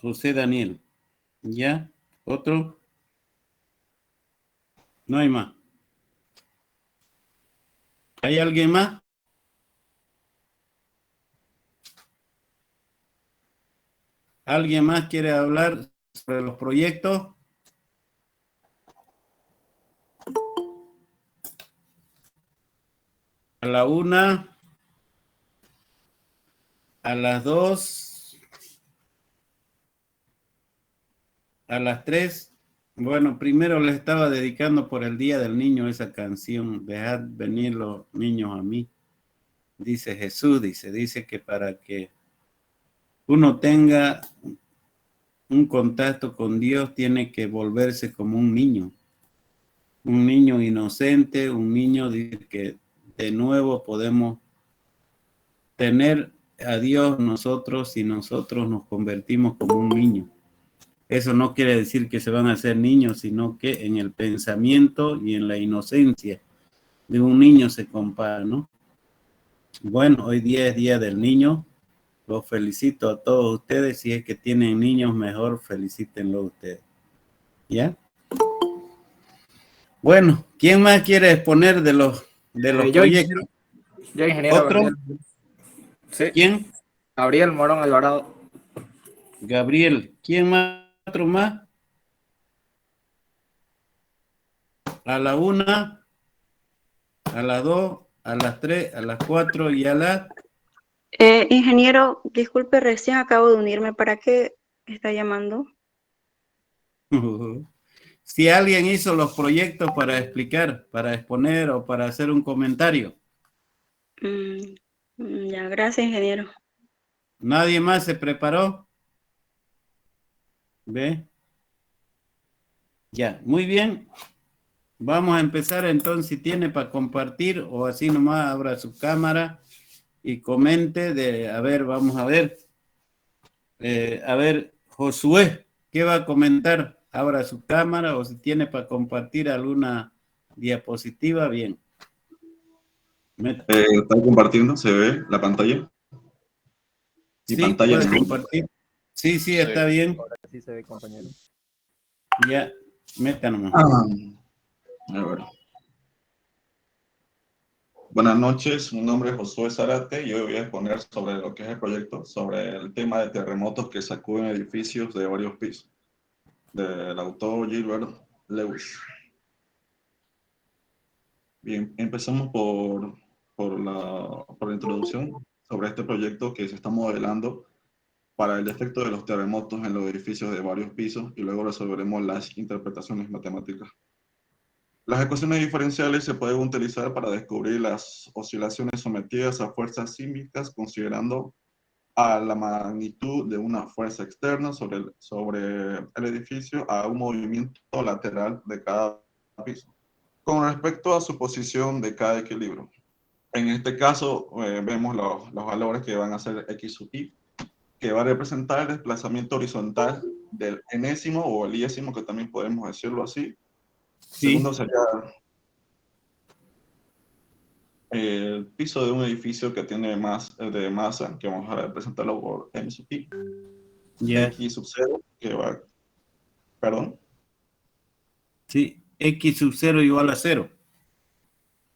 José Daniel. ¿Ya? ¿Otro? No hay más. ¿Hay alguien más? ¿Alguien más quiere hablar sobre los proyectos? A la 1, a las 2, a las 3. Bueno, primero les estaba dedicando por el Día del Niño esa canción, Dejad venir los niños a mí. Dice Jesús, dice que para que uno tenga un contacto con Dios tiene que volverse como un niño inocente, un niño que de nuevo podemos tener a Dios nosotros y nosotros nos convertimos como un niño. Eso no quiere decir que se van a hacer niños, sino que en el pensamiento y en la inocencia de un niño se compara, ¿no? Bueno, hoy día es Día del Niño. Los felicito a todos ustedes. Si es que tienen niños, mejor felicítenlo ustedes. ¿Ya? Bueno, ¿quién más quiere exponer de los proyectos? Yo, ingeniero ¿Otro? Gabriel. Sí. ¿Quién? Gabriel Morón Alvarado. Gabriel. ¿Quién más? ¿Otro más? A la 1, a las 2, a las 3, a las 4 y a las... Ingeniero, disculpe, recién acabo de unirme. ¿Para qué está llamando? Si alguien hizo los proyectos para explicar, para exponer o para hacer un comentario. Ya, gracias, ingeniero. ¿Nadie más se preparó? ¿Ve? Ya, muy bien. Vamos a empezar entonces, si tiene para compartir o así nomás abra su cámara y comente a ver, vamos a ver. A ver, Josué, ¿qué va a comentar? Abra su cámara o si tiene para compartir alguna diapositiva, bien. ¿Están compartiendo? ¿Se ve la pantalla? Sí, pantalla puede compartir. Sí, está bien. Ahora sí se ve, compañero. Ya, métanos. A ver. Buenas noches, mi nombre es Josué Zárate y hoy voy a exponer sobre lo que es el proyecto, sobre el tema de terremotos que sacuden edificios de varios pisos, del autor Gilbert Lewis. Bien, empezamos por la introducción sobre este proyecto que se está modelando para el efecto de los terremotos en los edificios de varios pisos y luego resolveremos las interpretaciones matemáticas. Las ecuaciones diferenciales se pueden utilizar para descubrir las oscilaciones sometidas a fuerzas sísmicas considerando a la magnitud de una fuerza externa sobre el edificio a un movimiento lateral de cada piso, con respecto a su posición de cada equilibrio. En este caso, vemos los valores que van a ser x sub i, que va a representar el desplazamiento horizontal del enésimo o el iésimo, que también podemos decirlo así. Sí. Segundo sería el piso de un edificio que tiene más de masa, que vamos a representarlo por m sub i. Yeah. X sub 0, que va... ¿Perdón? Sí, x sub 0 igual a 0.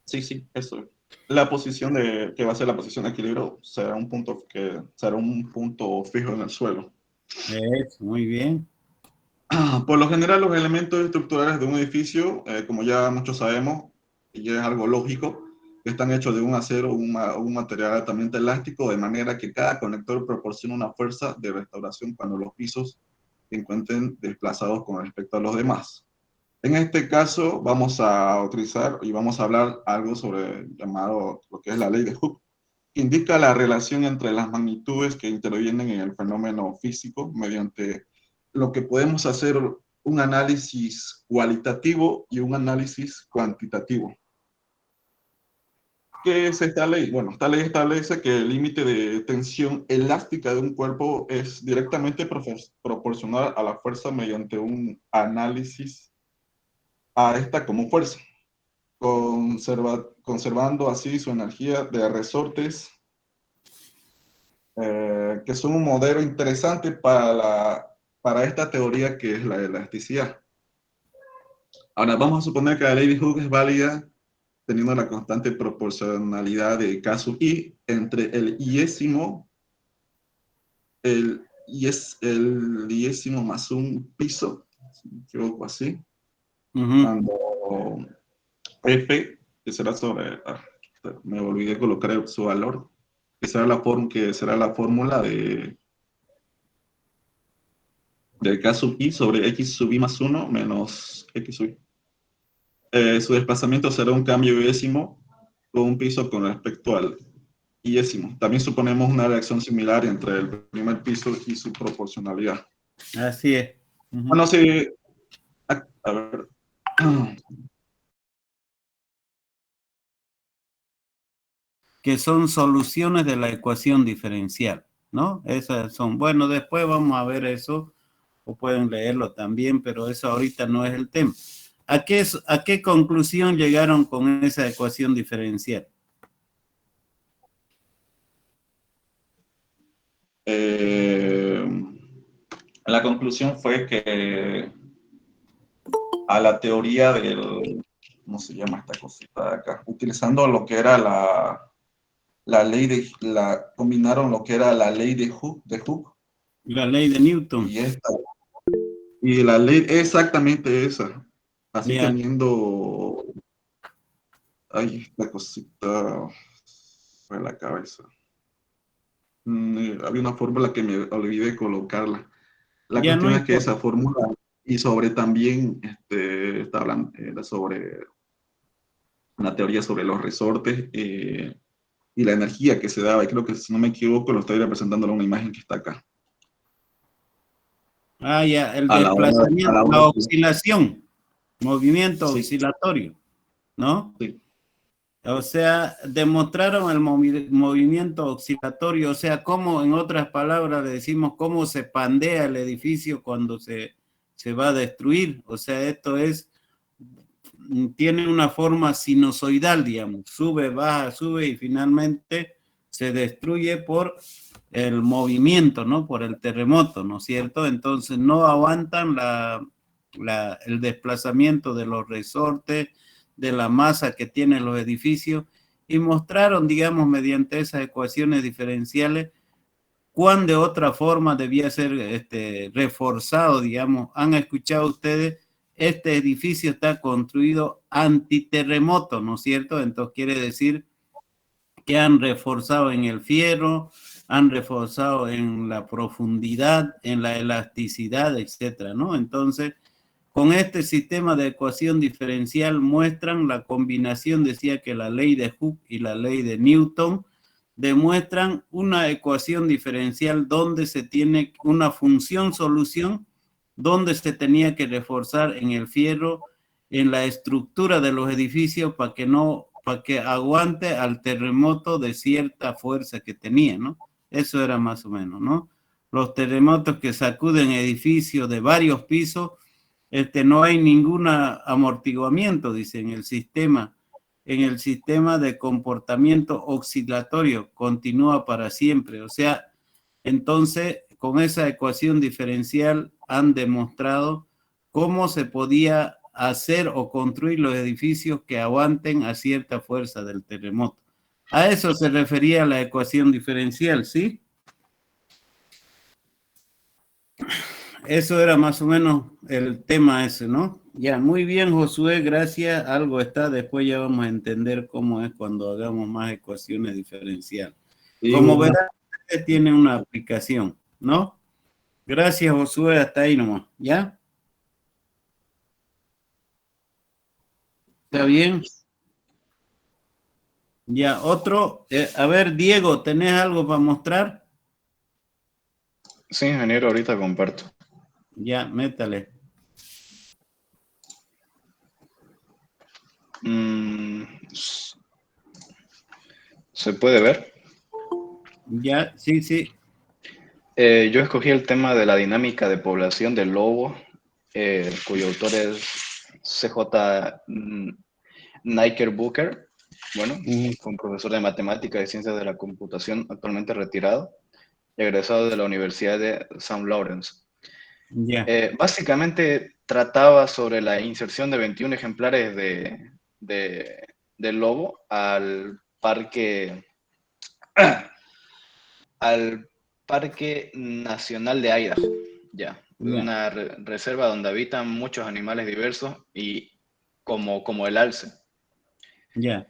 Sí, eso. La posición que va a ser la posición de equilibrio será un punto fijo en el suelo. Muy bien. Por lo general, los elementos estructurales de un edificio, como ya muchos sabemos, y es algo lógico, están hechos de un acero o un material altamente elástico, de manera que cada conector proporciona una fuerza de restauración cuando los pisos se encuentren desplazados con respecto a los demás. En este caso, vamos a utilizar y vamos a hablar algo sobre llamado lo que es la ley de Hooke, que indica la relación entre las magnitudes que intervienen en el fenómeno físico mediante lo que podemos hacer un análisis cualitativo y un análisis cuantitativo. ¿Qué es esta ley? Bueno, esta ley establece que el límite de tensión elástica de un cuerpo es directamente proporcional a la fuerza mediante un análisis a esta como fuerza, conservando así su energía de resortes, que son un modelo interesante para la para esta teoría que es la elasticidad. Ahora, vamos a suponer que la ley de Hooke es válida teniendo la constante proporcionalidad de K sub i entre el iésimo más un piso, si me equivoco así, cuando F, que será sobre, me olvidé colocar su valor, que será la fórmula de K sub i sobre X sub i más 1 menos X sub i. Su desplazamiento será un cambio iésimo con un piso con respecto al iésimo. También suponemos una reacción similar entre el primer piso y su proporcionalidad. Así es. Bueno, sí. A ver. Que son soluciones de la ecuación diferencial, ¿no? Esas son, bueno, después vamos a ver eso, o pueden leerlo también, pero eso ahorita no es el tema. ¿A qué conclusión llegaron con esa ecuación diferencial? La conclusión fue que a la teoría del, ¿cómo se llama esta cosita de acá? Utilizando lo que era la ley de, combinaron lo que era la ley de Hooke. La ley de Newton. Y la ley exactamente esa. Así Yeah. Teniendo, ay, esta cosita fue la cabeza. Había una fórmula que me olvidé colocarla. La Ya cuestión no es que esa fórmula, y sobre también, está hablando sobre una teoría sobre los resortes y la energía que se daba. Y creo que, si no me equivoco, lo estoy representando en una imagen que está acá. Ah, ya, el desplazamiento, la oscilación, movimiento sí. Oscilatorio, ¿no? Sí. O sea, demostraron el movimiento oscilatorio, o sea, cómo, en otras palabras, le decimos cómo se pandea el edificio cuando se va a destruir. O sea, esto tiene una forma sinusoidal, digamos, sube, baja, sube y finalmente se destruye por el movimiento, ¿no? Por el terremoto, ¿no es cierto? Entonces no aguantan el desplazamiento de los resortes, de la masa que tienen los edificios, y mostraron, digamos, mediante esas ecuaciones diferenciales, cuán de otra forma debía ser reforzado, digamos. ¿Han escuchado ustedes? Este edificio está construido antiterremoto, ¿no es cierto? Entonces quiere decir que han reforzado en el fierro, han reforzado en la profundidad, en la elasticidad, etcétera, ¿no? Entonces, con este sistema de ecuación diferencial muestran la combinación, decía que la ley de Hooke y la ley de Newton demuestran una ecuación diferencial donde se tiene una función solución, donde se tenía que reforzar en el fierro, en la estructura de los edificios para que aguante al terremoto de cierta fuerza que tenía, ¿no? Eso era más o menos, ¿no? Los terremotos que sacuden edificios de varios pisos, no hay ningún amortiguamiento, dice, en el sistema de comportamiento oscilatorio, continúa para siempre. O sea, entonces, con esa ecuación diferencial han demostrado cómo se podía hacer o construir los edificios que aguanten a cierta fuerza del terremoto. A eso se refería la ecuación diferencial, ¿sí? Eso era más o menos el tema ese, ¿no? Ya, muy bien, Josué, gracias. Algo está, después ya vamos a entender cómo es cuando hagamos más ecuaciones diferenciales. Como verán, tiene una aplicación, ¿no? Gracias, Josué, hasta ahí nomás, ¿ya? ¿Está bien? Ya, otro. A ver, Diego, ¿tenés algo para mostrar? Sí, ingeniero, ahorita comparto. Ya, métale. ¿Se puede ver? Ya, sí, sí. Yo escogí el tema de la dinámica de población del lobo, cuyo autor es C.J. Knickerbocker. Bueno, fue un profesor de matemáticas y ciencias de la computación, actualmente retirado, egresado de la Universidad de St. Lawrence. Ya, Básicamente trataba sobre la inserción de 21 ejemplares del lobo al Parque Nacional de Idaho, ya, ya, una reserva donde habitan muchos animales diversos y como el alce. ya,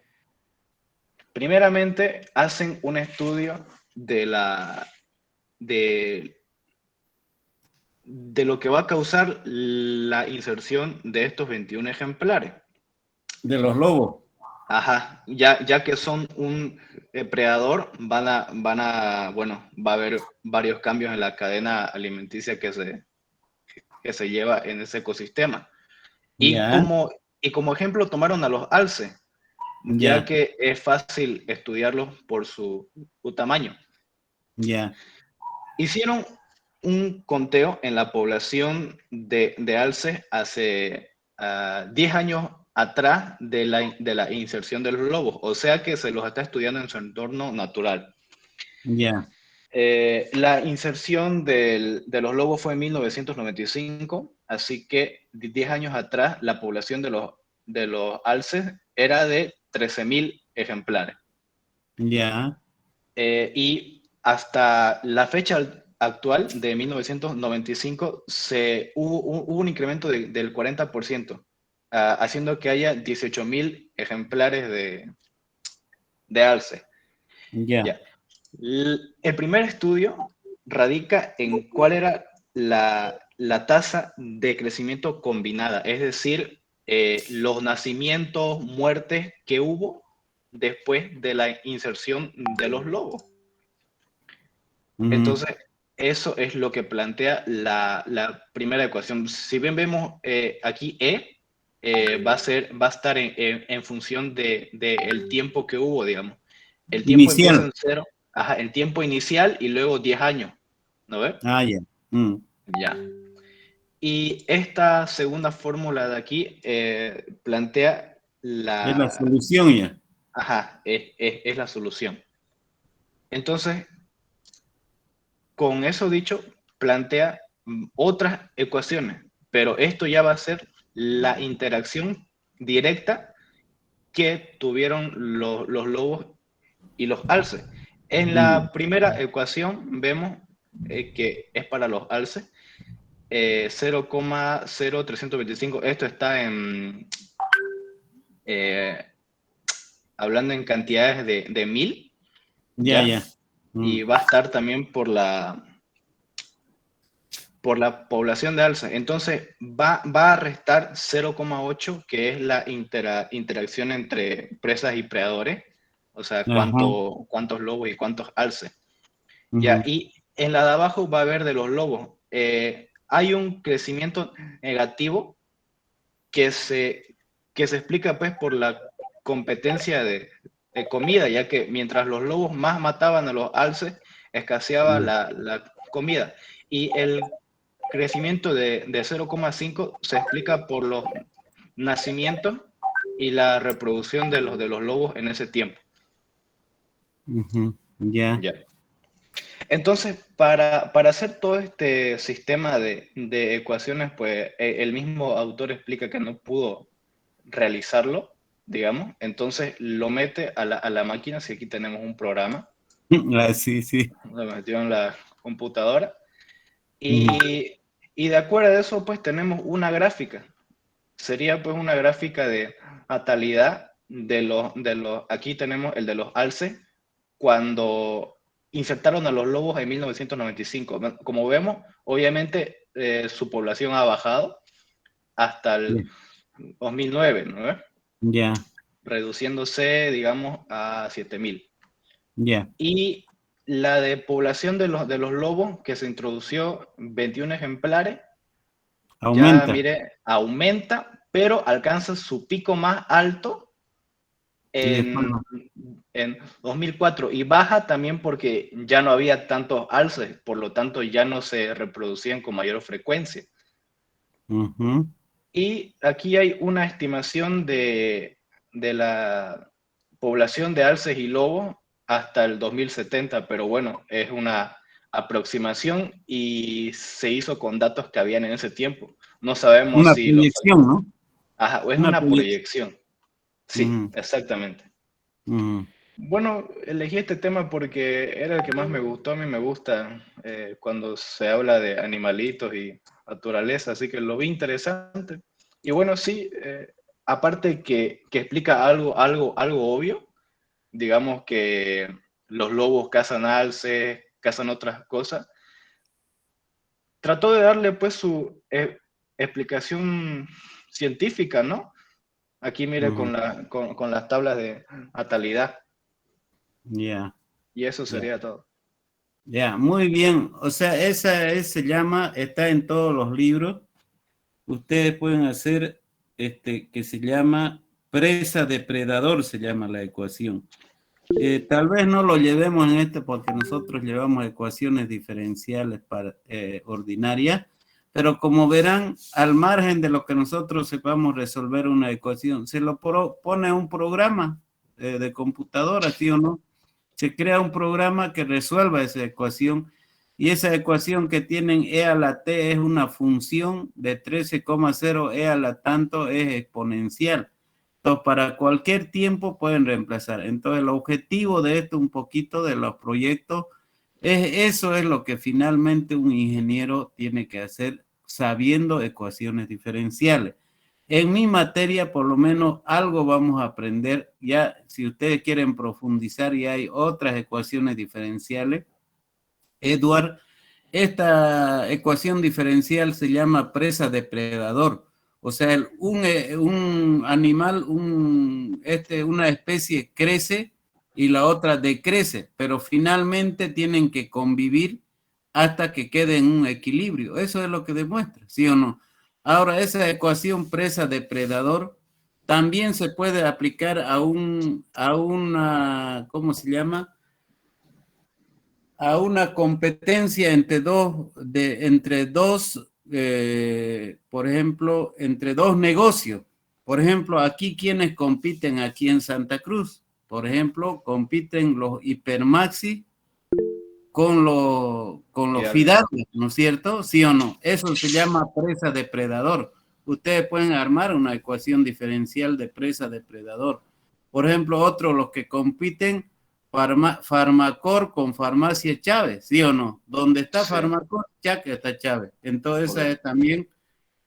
Primeramente, hacen un estudio de, de lo que va a causar la inserción de estos 21 ejemplares. de los lobos. Ajá, ya que son un predador, bueno, va a haber varios cambios en la cadena alimenticia que se lleva en ese ecosistema. Y Ya, como ejemplo tomaron a los alces, ya ya, que es fácil estudiarlos por su tamaño. ya, Hicieron un conteo en la población de alces hace 10 años atrás de la inserción de los lobos, o sea que se los está estudiando en su entorno natural. ya. La inserción de los lobos fue en 1995, así que 10 años atrás la población de los alces era de 13.000 ejemplares. Ya, Y hasta la fecha actual de 1995 hubo un incremento del 40%, haciendo que haya 18.000 ejemplares de alce. ya. Ya. El primer estudio radica en cuál era la tasa de crecimiento combinada, es decir, los nacimientos, muertes que hubo después de la inserción de los lobos. Ujú. Entonces, eso es lo que plantea la primera ecuación. Si bien vemos aquí va a estar en función del tiempo que hubo, digamos. El tiempo empieza Inicial. en cero, ajá, el tiempo inicial y luego 10 años, ¿no ves? Ah, ya. Mm. Ya. Y esta segunda fórmula de aquí plantea Es la solución ya. ajá, es la solución. Entonces, con eso dicho, plantea otras ecuaciones, pero esto ya va a ser la interacción directa que tuvieron los lobos y los alces. En la primera ecuación vemos que es para los alces 0,0325. Esto está eh, hablando en cantidades de 1000, Ya, ¿ya? ya. Y va a estar también por la población de alza. Entonces va a restar 0,8, que es la interacción entre presas y predadores, o sea, Ajá. cuántos lobos y cuántos alces. Ya, Ujú. y en la de abajo va a haber de los lobos. Hay un crecimiento negativo que se explica pues por la competencia de comida, ya que mientras los lobos más mataban a los alces, escaseaba la comida. Y el crecimiento de 0,5 se explica por los nacimientos y la reproducción de los lobos en ese tiempo. Ujú. Ya. Ya. Entonces, para hacer todo este sistema de ecuaciones, pues el mismo autor explica que no pudo realizarlo, digamos. Entonces lo mete a la máquina, si aquí tenemos un programa, Ah, sí, sí. lo metió en la computadora. Ujú. Y de acuerdo a eso, pues tenemos una gráfica. Sería pues una gráfica de natalidad aquí tenemos el de los alces, cuando insertaron a los lobos en 1995. Como vemos, obviamente su población ha bajado hasta el 2009, ¿no? Ya, Reduciéndose, digamos, a 7.000. ya. Y la de población de los lobos, que se introdució 21 ejemplares, ya Aumenta. mire, aumenta, pero alcanza su pico más alto Y después no. en 2004 y baja también porque ya no había tantos alces, por lo tanto ya no se reproducían con mayor frecuencia. Ujú. Y aquí hay una estimación de la población de alces y lobos hasta el 2070, pero bueno, es una aproximación y se hizo con datos que habían en ese tiempo. No sabemos Una si los... proyección, ¿no? Ajá, o es Una una proyección. proyección. Sí, Ujú, exactamente. ujú. Bueno, elegí este tema porque era el que más me gustó. A mí me gusta cuando se habla de animalitos y naturaleza, así que lo vi interesante. Y bueno, sí, aparte que explica algo obvio, digamos que los lobos cazan alces, cazan otras cosas, trató de darle pues su explicación científica, ¿no? Aquí mire Ujú. con las tablas de natalidad, Ya, y eso ya, sería todo. ya, muy bien. O sea, se llama, está en todos los libros. Ustedes pueden hacer, que se llama presa depredador, se llama la ecuación. Tal vez no lo llevemos en porque nosotros llevamos ecuaciones diferenciales para ordinarias, pero como verán, al margen de lo que nosotros sepamos resolver una ecuación, se lo pone un programa de computadora, ¿sí o no? Se crea un programa que resuelva esa ecuación y esa ecuación que tienen e a la t es una función de 13,0 e a la tanto es exponencial. Entonces, para cualquier tiempo pueden reemplazar. Entonces, el objetivo de esto, un poquito de los proyectos, eso es lo que finalmente un ingeniero tiene que hacer sabiendo ecuaciones diferenciales. En mi materia, por lo menos, algo vamos a aprender. Ya, si ustedes quieren profundizar, ya hay otras ecuaciones diferenciales. Edward, esta ecuación diferencial se llama presa depredador. O sea, un animal, una especie crece y la otra decrece, pero finalmente tienen que convivir hasta que quede en un equilibrio. Eso es lo que demuestra, ¿sí o no? Ahora, esa ecuación presa-depredador también se puede aplicar a una, ¿cómo se llama? A una competencia entre dos, por ejemplo, entre dos negocios. Por ejemplo, aquí quienes compiten aquí en Santa Cruz, por ejemplo, compiten los Hipermaxi con los Fidalgo. Fidalgo, ¿no es cierto? ¿Sí o no? Eso se llama presa depredador. Ustedes pueden armar una ecuación diferencial de presa depredador. Por ejemplo, otros, los que compiten, Farmacor con Farmacia Chávez, ¿sí o no? Donde está Sí, Farmacor, ya que está Chávez. Entonces, Correcto. también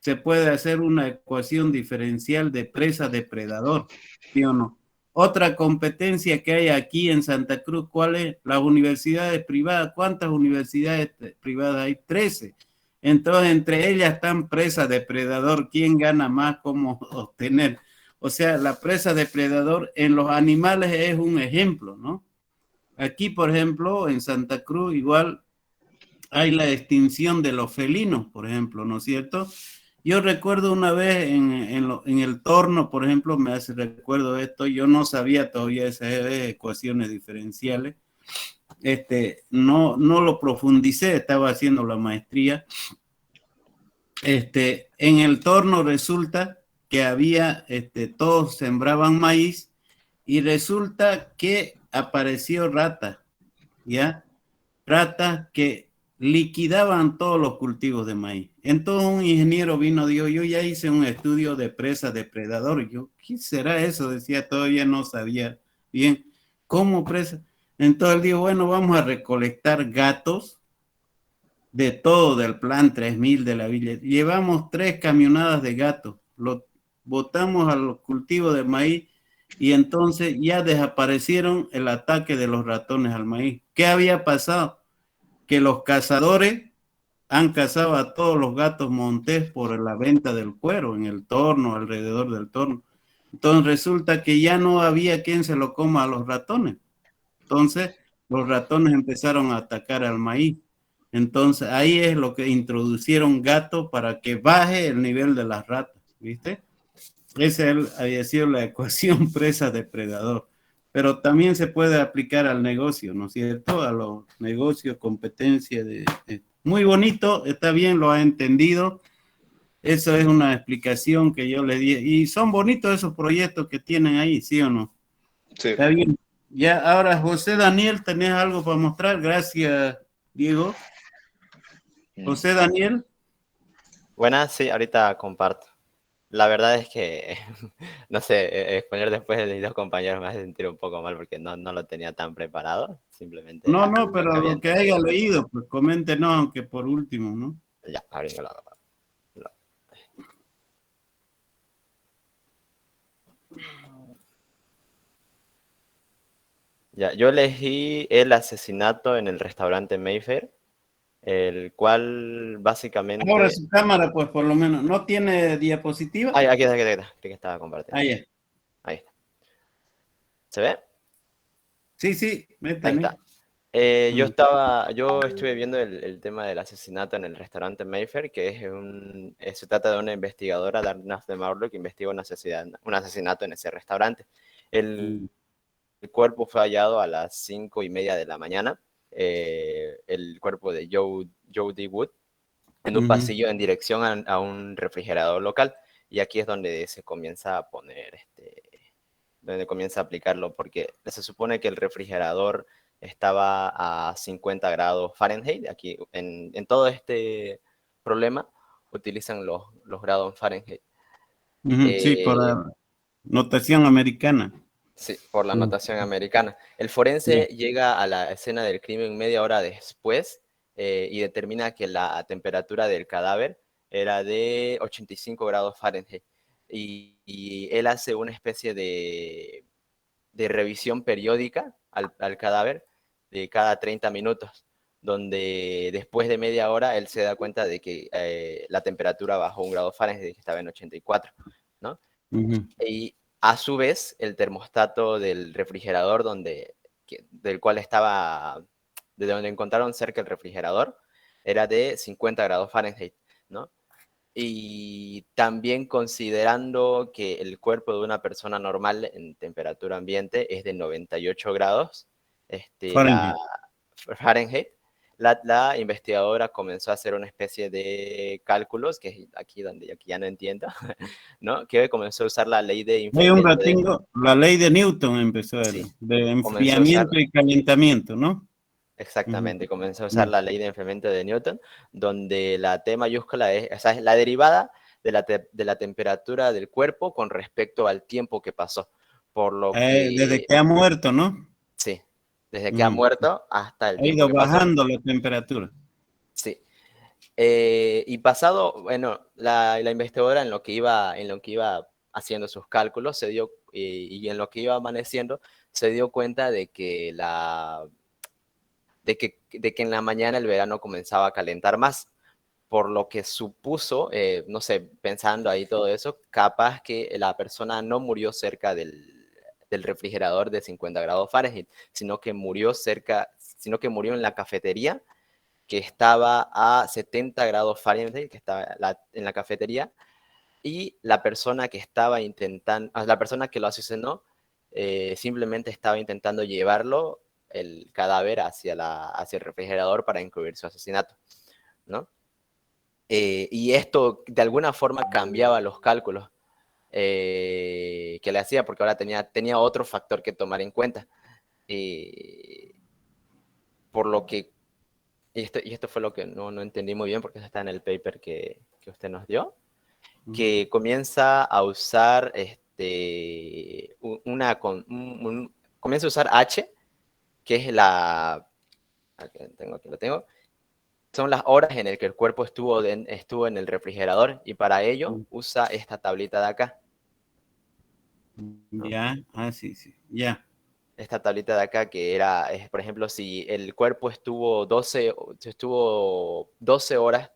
se puede hacer una ecuación diferencial de presa depredador, ¿sí o no? Otra competencia que hay aquí en Santa Cruz, ¿cuál es? Las universidades privadas. ¿Cuántas universidades privadas hay? 13. Entonces, entre ellas están presa depredador. ¿Quién gana más? ¿Cómo obtener? O sea, la presa depredador en los animales es un ejemplo, ¿no? Aquí, por ejemplo, en Santa Cruz, igual hay la extinción de los felinos, por ejemplo, ¿no es cierto? Yo recuerdo una vez en el torno, por ejemplo, me hace recuerdo esto, yo no sabía todavía esas ecuaciones diferenciales, no lo profundicé, estaba haciendo la maestría. En el torno resulta que había, todos sembraban maíz y resulta que apareció rata, ¿ya? Ratas que liquidaban todos los cultivos de maíz. Entonces un ingeniero vino, dijo, yo ya hice un estudio de presa depredador. Yo, ¿qué será eso? Decía, todavía no sabía bien cómo presa. Entonces él dijo, bueno, vamos a recolectar gatos de todo, del plan 3000 de la villa. Llevamos 3 camionadas de gatos, lo botamos a los cultivos de maíz y entonces ya desaparecieron el ataque de los ratones al maíz. ¿Qué había pasado? Que los cazadores han cazado a todos los gatos montés por la venta del cuero en el torno, alrededor del torno. Entonces resulta que ya no había quien se lo coma a los ratones. Entonces los ratones empezaron a atacar al maíz. Entonces ahí es lo que introducieron gatos para que baje el nivel de las ratas, ¿viste? Esa había sido la ecuación presa-depredador. Pero también se puede aplicar al negocio, ¿no es cierto? A los negocios, competencia muy bonito, está bien, lo ha entendido. Eso es una explicación que yo le di. Y son bonitos esos proyectos que tienen ahí, ¿sí o no? sí. Está bien. Ya, ahora, José Daniel, ¿tenés algo para mostrar? Gracias. Diego. José Daniel. Buenas, sí, ahorita comparto. La verdad es que, no sé, exponer después de mis dos compañeros me hace sentir un poco mal porque no lo tenía tan preparado, simplemente No, lo pero que había lo que entendido. haya leído, pues coméntenos, aunque por último, ¿no? Ya, ahorita lo- Ya, yo elegí el asesinato en el restaurante Mayfair, el cual básicamente... Ahora su cámara, pues por lo menos, ¿no tiene diapositiva? Ay, aquí está, que estaba compartiendo. Ahí está. Ahí está. ¿Se ve? Sí, Ahí métame. está. Yo estuve viendo el tema del asesinato en el restaurante Mayfair, que se trata de una investigadora, Darnaf de Marlowe, que investiga un asesinato en ese restaurante. El cuerpo fue hallado a las 5:30 de la mañana, el cuerpo de Joe D. Wood, en un pasillo en dirección a un refrigerador local. Y aquí es donde se comienza a poner, donde comienza a aplicarlo, porque se supone que el refrigerador estaba a 50 grados Fahrenheit. Aquí, en todo este problema, utilizan los grados Fahrenheit. Sí, por Eh, la notación americana. Sí, por la notación americana. El forense llega a la escena del crimen media hora después y determina que la temperatura del cadáver era de 85 grados Fahrenheit. Y él hace una especie de revisión periódica al cadáver de cada 30 minutos, donde después de media hora él se da cuenta de que la temperatura bajó 1 grado Fahrenheit, que estaba en 84, ¿no? Y a su vez, el termostato del refrigerador del cual de donde encontraron cerca el refrigerador, era de 50 grados Fahrenheit, ¿no? Y también considerando que el cuerpo de una persona normal en temperatura ambiente es de 98 grados Fahrenheit. Fahrenheit, la investigadora comenzó a hacer una especie de cálculos, que es aquí donde aquí ya no entiendo, ¿no? Que comenzó a usar la ley de Hay un enfriamiento. ratingo, la ley de Newton empezó, Sí, de comenzó a usar, enfriamiento y calentamiento, ¿no? exactamente, comenzó a usar la ley de enfriamiento de Newton, donde la T mayúscula es la derivada de la temperatura del cuerpo con respecto al tiempo que pasó. Por lo Desde que, que ha muerto, ¿no? sí, desde que ha muerto hasta el Ha tiempo ido que pasó. bajando la temperatura. Sí. Y pasado, bueno, la investigadora en lo que iba haciendo sus cálculos y en lo que iba amaneciendo, se dio cuenta de que en la mañana el verano comenzaba a calentar más, por lo que supuso, no sé, pensando ahí todo eso, capaz que la persona no murió cerca del refrigerador de 50 grados Fahrenheit, sino que murió en la cafetería, que estaba a 70 grados Fahrenheit, que estaba en la cafetería, y la persona que lo asesinó, simplemente estaba intentando llevarlo, el cadáver, hacia el refrigerador para encubrir su asesinato, ¿no? Y esto de alguna forma cambiaba los cálculos que le hacía, porque ahora tenía otro factor que tomar en cuenta. Por lo que y esto fue lo que no entendí muy bien, porque eso está en el paper que usted nos dio, que comienza a usar comienza a usar H, que es aquí lo tengo, son las horas en las que el cuerpo estuvo en el refrigerador, y para ello usa esta tablita de acá. Ya, sí, ya. Esta tablita de acá que por ejemplo, si el cuerpo estuvo 12 horas,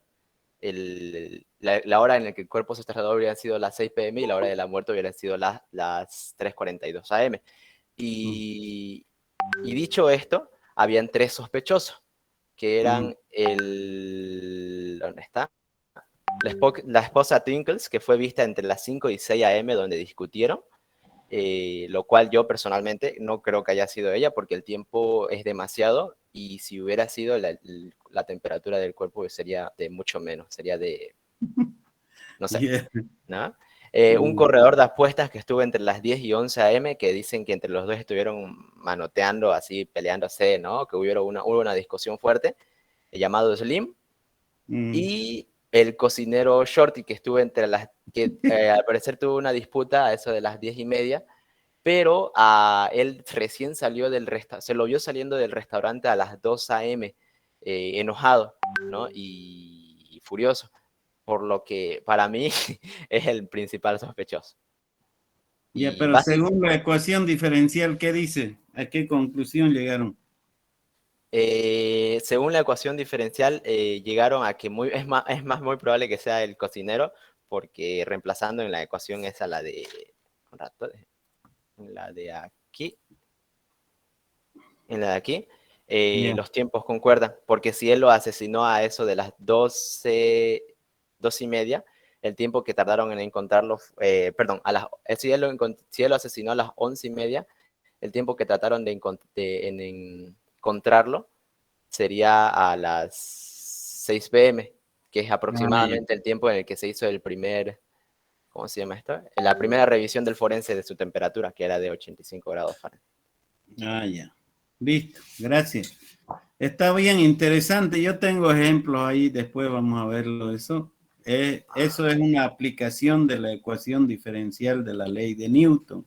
la hora en la que el cuerpo se trasladó hubiera sido las 6 p.m. y la hora de la muerte hubiera sido las 3:42 a.m. Y dicho esto, habían 3 sospechosos, que eran ¿dónde está? La esposa Tinkles, que fue vista entre las 5 y 6 a.m. donde discutieron, lo cual yo personalmente no creo que haya sido ella, porque el tiempo es demasiado, y si hubiera sido la temperatura del cuerpo sería de mucho menos, sería de, no sé, ¿no? Un corredor de apuestas que estuvo entre las 10 y 11 a.m., que dicen que entre los dos estuvieron manoteando, así, peleándose, ¿no? Que hubo una discusión fuerte, llamado Slim, Mm. y el cocinero Shorty, que estuvo entre las, que al parecer tuvo una disputa a eso de las 10:30, pero él recién salió del restaurante, se lo vio saliendo del restaurante a las 2 a.m., enojado, ¿no? Y furioso, por lo que para mí es el principal sospechoso. Ya, Y pero según la ecuación diferencial, ¿qué dice? ¿A qué conclusión llegaron? según la ecuación diferencial, llegaron a que es más muy probable que sea el cocinero, porque reemplazando en la ecuación esa la de, en la de aquí, Ya. los tiempos concuerdan, porque si él lo asesinó a eso de las 2:30, el tiempo que tardaron en encontrarlo, perdón, si él lo asesinó a las 11:30, el tiempo que trataron en encontrarlo sería a las 6 p.m., que es aproximadamente el tiempo en el que se hizo el primer, ¿cómo se llama esto? La primera revisión del forense de su temperatura, que era de 85 grados Fahrenheit. Ah, ya. Listo, gracias. Está bien interesante. Yo tengo ejemplos ahí, después vamos a verlo eso. Eso es una aplicación de la ecuación diferencial de la ley de Newton.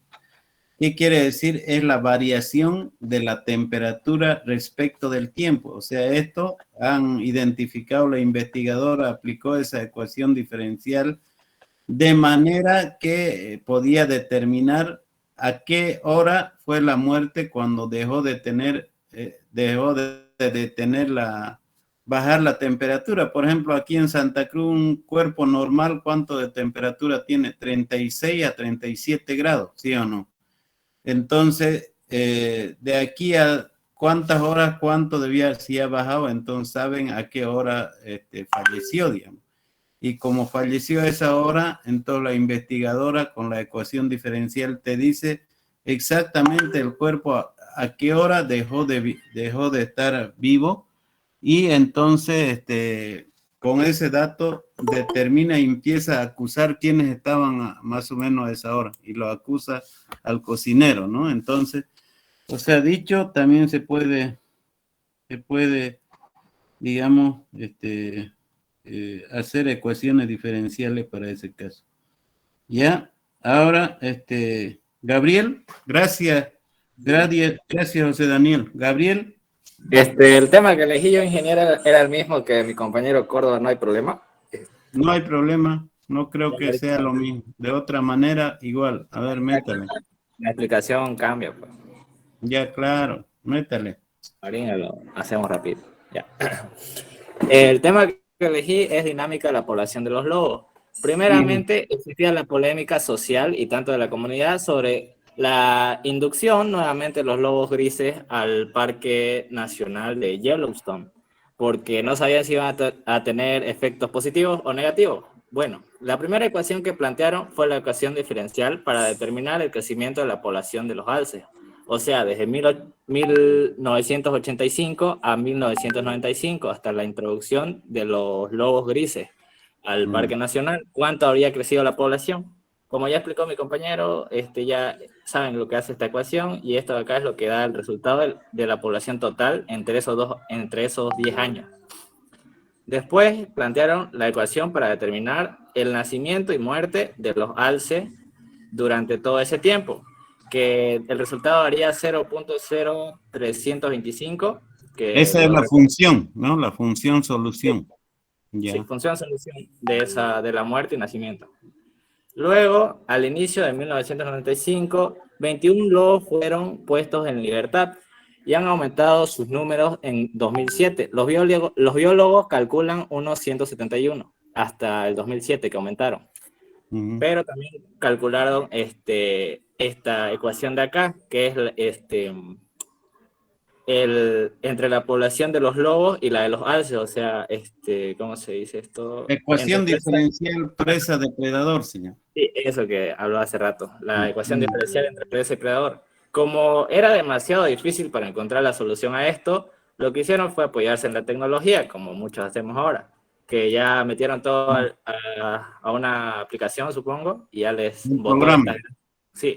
¿Qué quiere decir? Es la variación de la temperatura respecto del tiempo. O sea, esto han identificado, la investigadora aplicó esa ecuación diferencial de manera que podía determinar a qué hora fue la muerte cuando dejó de bajar la temperatura. Por ejemplo, aquí en Santa Cruz, un cuerpo normal, ¿cuánto de temperatura tiene? 36 a 37 grados, ¿sí o no? Entonces, de aquí a cuántas horas, cuánto debía, si ha bajado, entonces saben a qué hora falleció, digamos. Y como falleció a esa hora, entonces la investigadora con la ecuación diferencial te dice exactamente el cuerpo a qué hora dejó de estar vivo, y entonces con ese dato determina y empieza a acusar quienes estaban más o menos a esa hora, y lo acusa al cocinero, ¿no? Entonces, o sea, dicho, también se puede, digamos, hacer ecuaciones diferenciales para ese caso. Ya, ahora, Gabriel, gracias, José Daniel. Gabriel. El tema que elegí yo, ingeniero, era el mismo que mi compañero Córdoba, no hay problema. No hay problema, no creo que sea lo mismo. De otra manera, igual. A ver, métale. La explicación cambia, pues. Ya, claro, métale. Ahorita lo hacemos rápido. Ya. El tema que elegí es dinámica de la población de los lobos. Primeramente, existía la polémica social y tanto de la comunidad sobre la inducción nuevamente de los lobos grises al Parque Nacional de Yellowstone, porque no sabían si iban a tener efectos positivos o negativos. Bueno, la primera ecuación que plantearon fue la ecuación diferencial para determinar el crecimiento de la población de los alces. O sea, desde 1985 a 1995, hasta la introducción de los lobos grises al Parque Nacional, ¿cuánto habría crecido la población? Como ya explicó mi compañero, ya saben lo que hace esta ecuación, y esto de acá es lo que da el resultado de la población total entre esos 10 años. Después plantearon la ecuación para determinar el nacimiento y muerte de los alces durante todo ese tiempo, que el resultado daría 0.0325. Esa es la función, ¿no? La función solución. Sí, función solución de la muerte y nacimiento. Luego, al inicio de 1995, 21 lobos fueron puestos en libertad y han aumentado sus números en 2007. Los biólogos calculan unos 171 hasta el 2007 que aumentaron. Pero también calcularon esta ecuación de acá, que es entre la población de los lobos y la de los alces, o sea, ¿cómo se dice esto? Ecuación diferencial presa-depredador, señor. Sí, eso que habló hace rato, la ecuación diferencial entre presa y predador. Como era demasiado difícil para encontrar la solución a esto, lo que hicieron fue apoyarse en la tecnología, como muchos hacemos ahora, que ya metieron todo a una aplicación, supongo, y ya les botó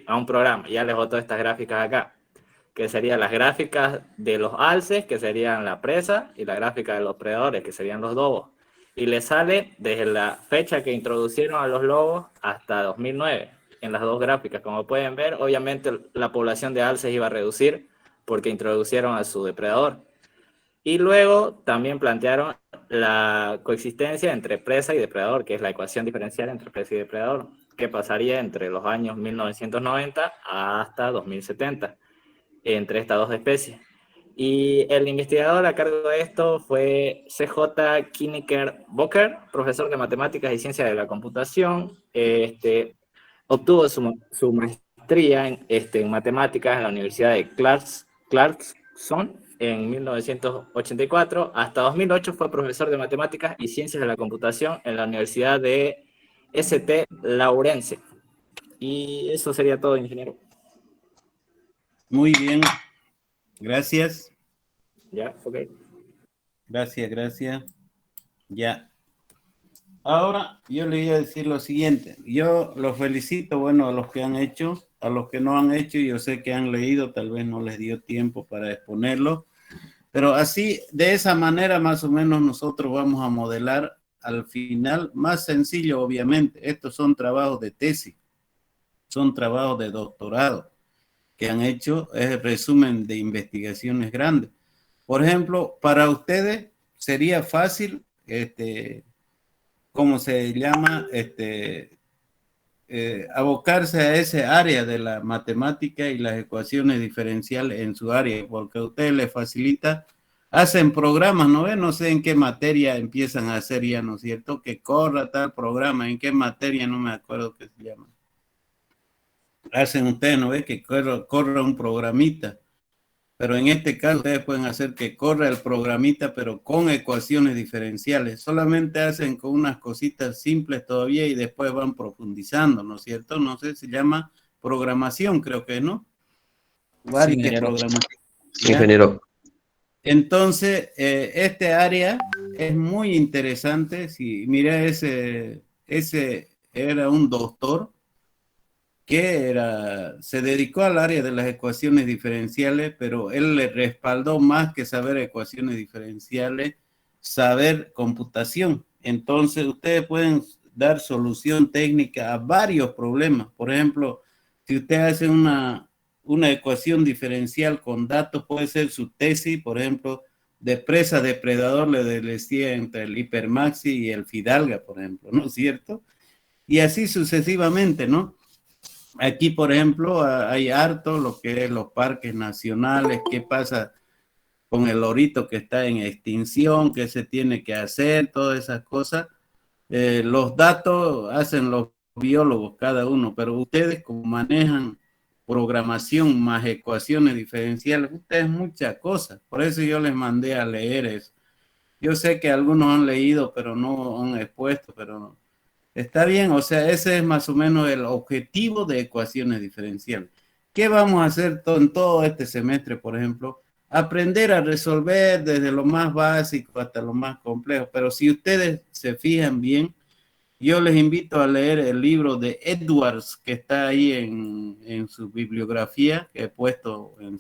a un programa, ya les botó estas gráficas acá. que serían las gráficas de los alces, que serían la presa, y la gráfica de los predadores, que serían los lobos. Y le sale desde la fecha que introducieron a los lobos hasta 2009, en las dos gráficas. Como pueden ver, obviamente la población de alces iba a reducir porque introducieron a su depredador. Y luego también plantearon la coexistencia entre presa y depredador, que es la ecuación diferencial entre presa y depredador, que pasaría entre los años 1990 hasta 2070, entre estas dos especies. Y el investigador a cargo de esto fue C.J. Knicker-Bocker, profesor de Matemáticas y Ciencias de la Computación. Obtuvo su maestría en Matemáticas en la Universidad de Clarkson en 1984. Hasta 2008 fue profesor de Matemáticas y Ciencias de la Computación en la Universidad de St. Lawrence. Y eso sería todo, ingeniero. Muy bien. Gracias. Ya, ok. Gracias. Ya. Ahora yo le voy a decir lo siguiente. Yo los felicito, bueno, a los que han hecho, a los que no han hecho, yo sé que han leído, tal vez no les dio tiempo para exponerlo, pero así, de esa manera más o menos nosotros vamos a modelar al final, más sencillo obviamente. Estos son trabajos de tesis, son trabajos de doctorado que han hecho, es el resumen de investigaciones grandes. Por ejemplo, para ustedes sería fácil, ¿cómo se llama? Abocarse a ese área de la matemática y las ecuaciones diferenciales en su área, porque a ustedes les facilita, hacen programas, ¿no ven? No sé en qué materia empiezan a hacer ya, ¿no es cierto? Que corra tal programa, en qué materia, no me acuerdo qué se llama. Hacen ustedes, ¿no ven? Que corra un programita. Pero en este caso ustedes pueden hacer que corra el programita, pero con ecuaciones diferenciales. Solamente hacen con unas cositas simples todavía y después van profundizando, ¿no es cierto? No sé, se llama programación, creo que, ¿no? Sí, ingeniero. Sí, ingeniero. Entonces, este área es muy interesante. Si mira, ese era un doctor que se dedicó al área de las ecuaciones diferenciales, pero él le respaldó más que saber ecuaciones diferenciales, saber computación. Entonces, ustedes pueden dar solución técnica a varios problemas. Por ejemplo, si usted hace una ecuación diferencial con datos, puede ser su tesis, por ejemplo, de presa depredador, le decía entre el hipermaxi y el fidalga, por ejemplo, ¿no es cierto? Y así sucesivamente, ¿no? Aquí, por ejemplo, hay harto lo que es los parques nacionales, qué pasa con el lorito que está en extinción, qué se tiene que hacer, todas esas cosas. Los datos hacen los biólogos cada uno, pero ustedes como manejan programación más ecuaciones diferenciales, ustedes muchas cosas. Por eso yo les mandé a leer eso. Yo sé que algunos han leído, pero no han expuesto, pero está bien, o sea, ese es más o menos el objetivo de ecuaciones diferenciales. ¿Qué vamos a hacer en todo este semestre, por ejemplo? Aprender a resolver desde lo más básico hasta lo más complejo, pero si ustedes se fijan bien, yo les invito a leer el libro de Edwards, que está ahí en su bibliografía, que he puesto en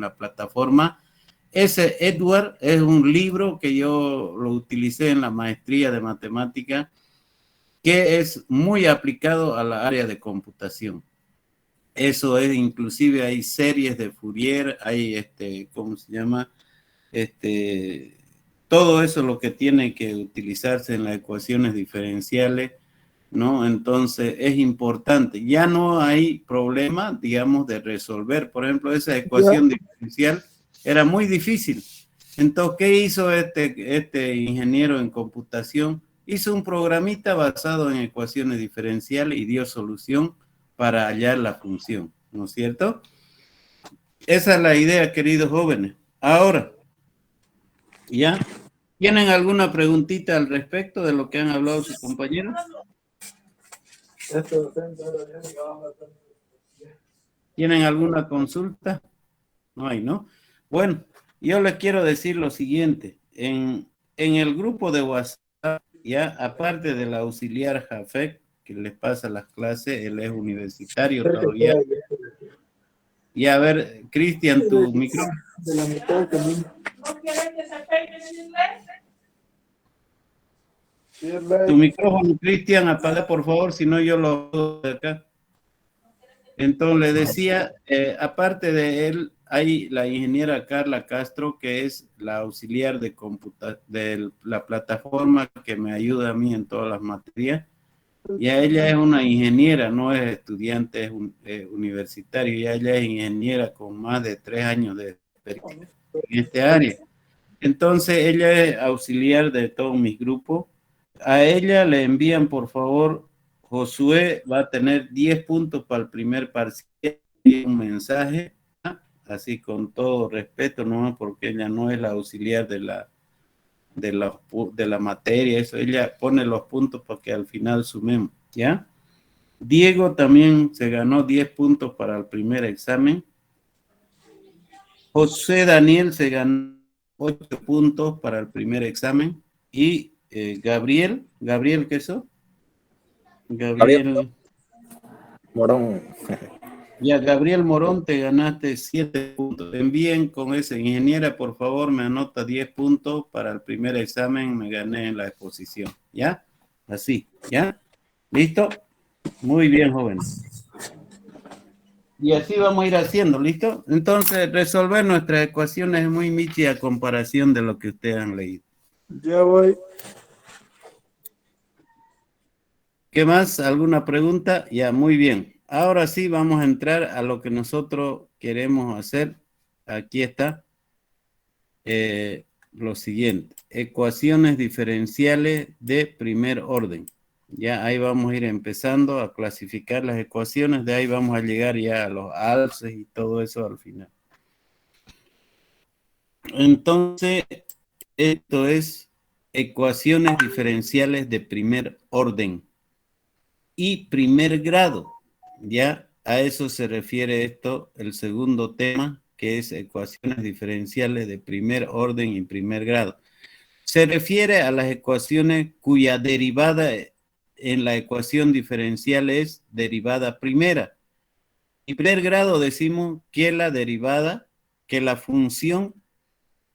la plataforma. Ese Edward es un libro que yo lo utilicé en la maestría de matemática, que es muy aplicado a la área de computación. Eso es, inclusive hay series de Fourier, hay ¿cómo se llama? Todo eso es lo que tiene que utilizarse en las ecuaciones diferenciales, ¿no? Entonces es importante. Ya no hay problema, digamos, de resolver. Por ejemplo, esa ecuación diferencial era muy difícil. Entonces, ¿qué hizo este ingeniero en computación? Hizo un programita basado en ecuaciones diferenciales y dio solución para hallar la función, ¿no es cierto? Esa es la idea, queridos jóvenes. Ahora, ¿ya? ¿Tienen alguna preguntita al respecto de lo que han hablado sus compañeros? ¿Tienen alguna consulta? No hay, ¿no? Bueno, yo les quiero decir lo siguiente. En el grupo de WhatsApp, ya, aparte del auxiliar Jafet, que les pasa las clases, él es universitario todavía. Y a ver, Cristian, tu micrófono. De la mitad del camino. Tu micrófono, Cristian, apaga por favor, si no yo lo hago de acá. Entonces le decía, aparte de él, hay la ingeniera Carla Castro, que es la auxiliar de la plataforma que me ayuda a mí en todas las materias. Ya ella es una ingeniera, no es estudiante, es universitario, ya ella es ingeniera con más de 3 años de experiencia en este área. Entonces ella es auxiliar de todos mis grupos. A ella le envían, por favor, Josué va a tener 10 puntos para el primer parcial, un mensaje, así con todo respeto, no porque ella no es la auxiliar de la materia, eso, ella pone los puntos para que al final sumemos, ¿ya? Diego también se ganó 10 puntos para el primer examen. José Daniel se ganó 8 puntos para el primer examen. Y Gabriel, ¿qué es eso? Gabriel Morón. Ya, Gabriel Morón, te ganaste 7 puntos. Envíen con esa ingeniera, por favor, me anota 10 puntos para el primer examen, me gané en la exposición. ¿Ya? Así, ¿ya? ¿Listo? Muy bien, jóvenes. Y así vamos a ir haciendo, ¿listo? Entonces, resolver nuestras ecuaciones es muy michi a comparación de lo que ustedes han leído. Ya voy. ¿Qué más? ¿Alguna pregunta? Ya, muy bien. Ahora sí vamos a entrar a lo que nosotros queremos hacer. Aquí está. Lo siguiente. Ecuaciones diferenciales de primer orden. Ya ahí vamos a ir empezando a clasificar las ecuaciones. De ahí vamos a llegar ya a los alces y todo eso al final. Entonces, esto es ecuaciones diferenciales de primer orden y primer grado. Ya a eso se refiere esto, el segundo tema, que es ecuaciones diferenciales de primer orden y primer grado. Se refiere a las ecuaciones cuya derivada en la ecuación diferencial es derivada primera. En primer grado decimos que la derivada, que la función,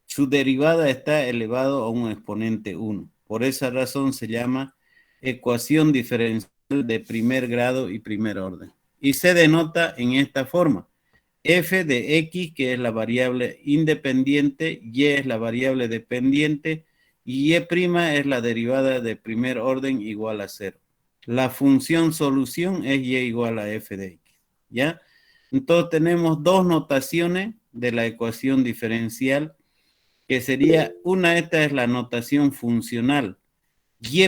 su derivada está elevado a un exponente 1. Por esa razón se llama ecuación diferencial de primer grado y primer orden. Y se denota en esta forma. F de X, que es la variable independiente, Y es la variable dependiente, y Y' es la derivada de primer orden igual a 0. La función solución es Y igual a F de X. ¿Ya? Entonces tenemos dos notaciones de la ecuación diferencial, que sería, esta es la notación funcional. Y'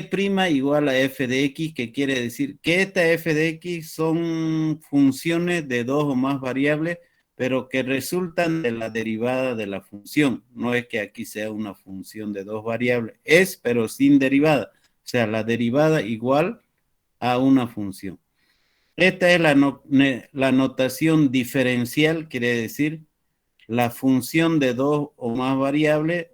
igual a F de X, que quiere decir que esta F de X son funciones de dos o más variables, pero que resultan de la derivada de la función. No es que aquí sea una función de dos variables, es pero sin derivada. O sea, la derivada igual a una función. Esta es la notación diferencial, quiere decir la función de dos variables,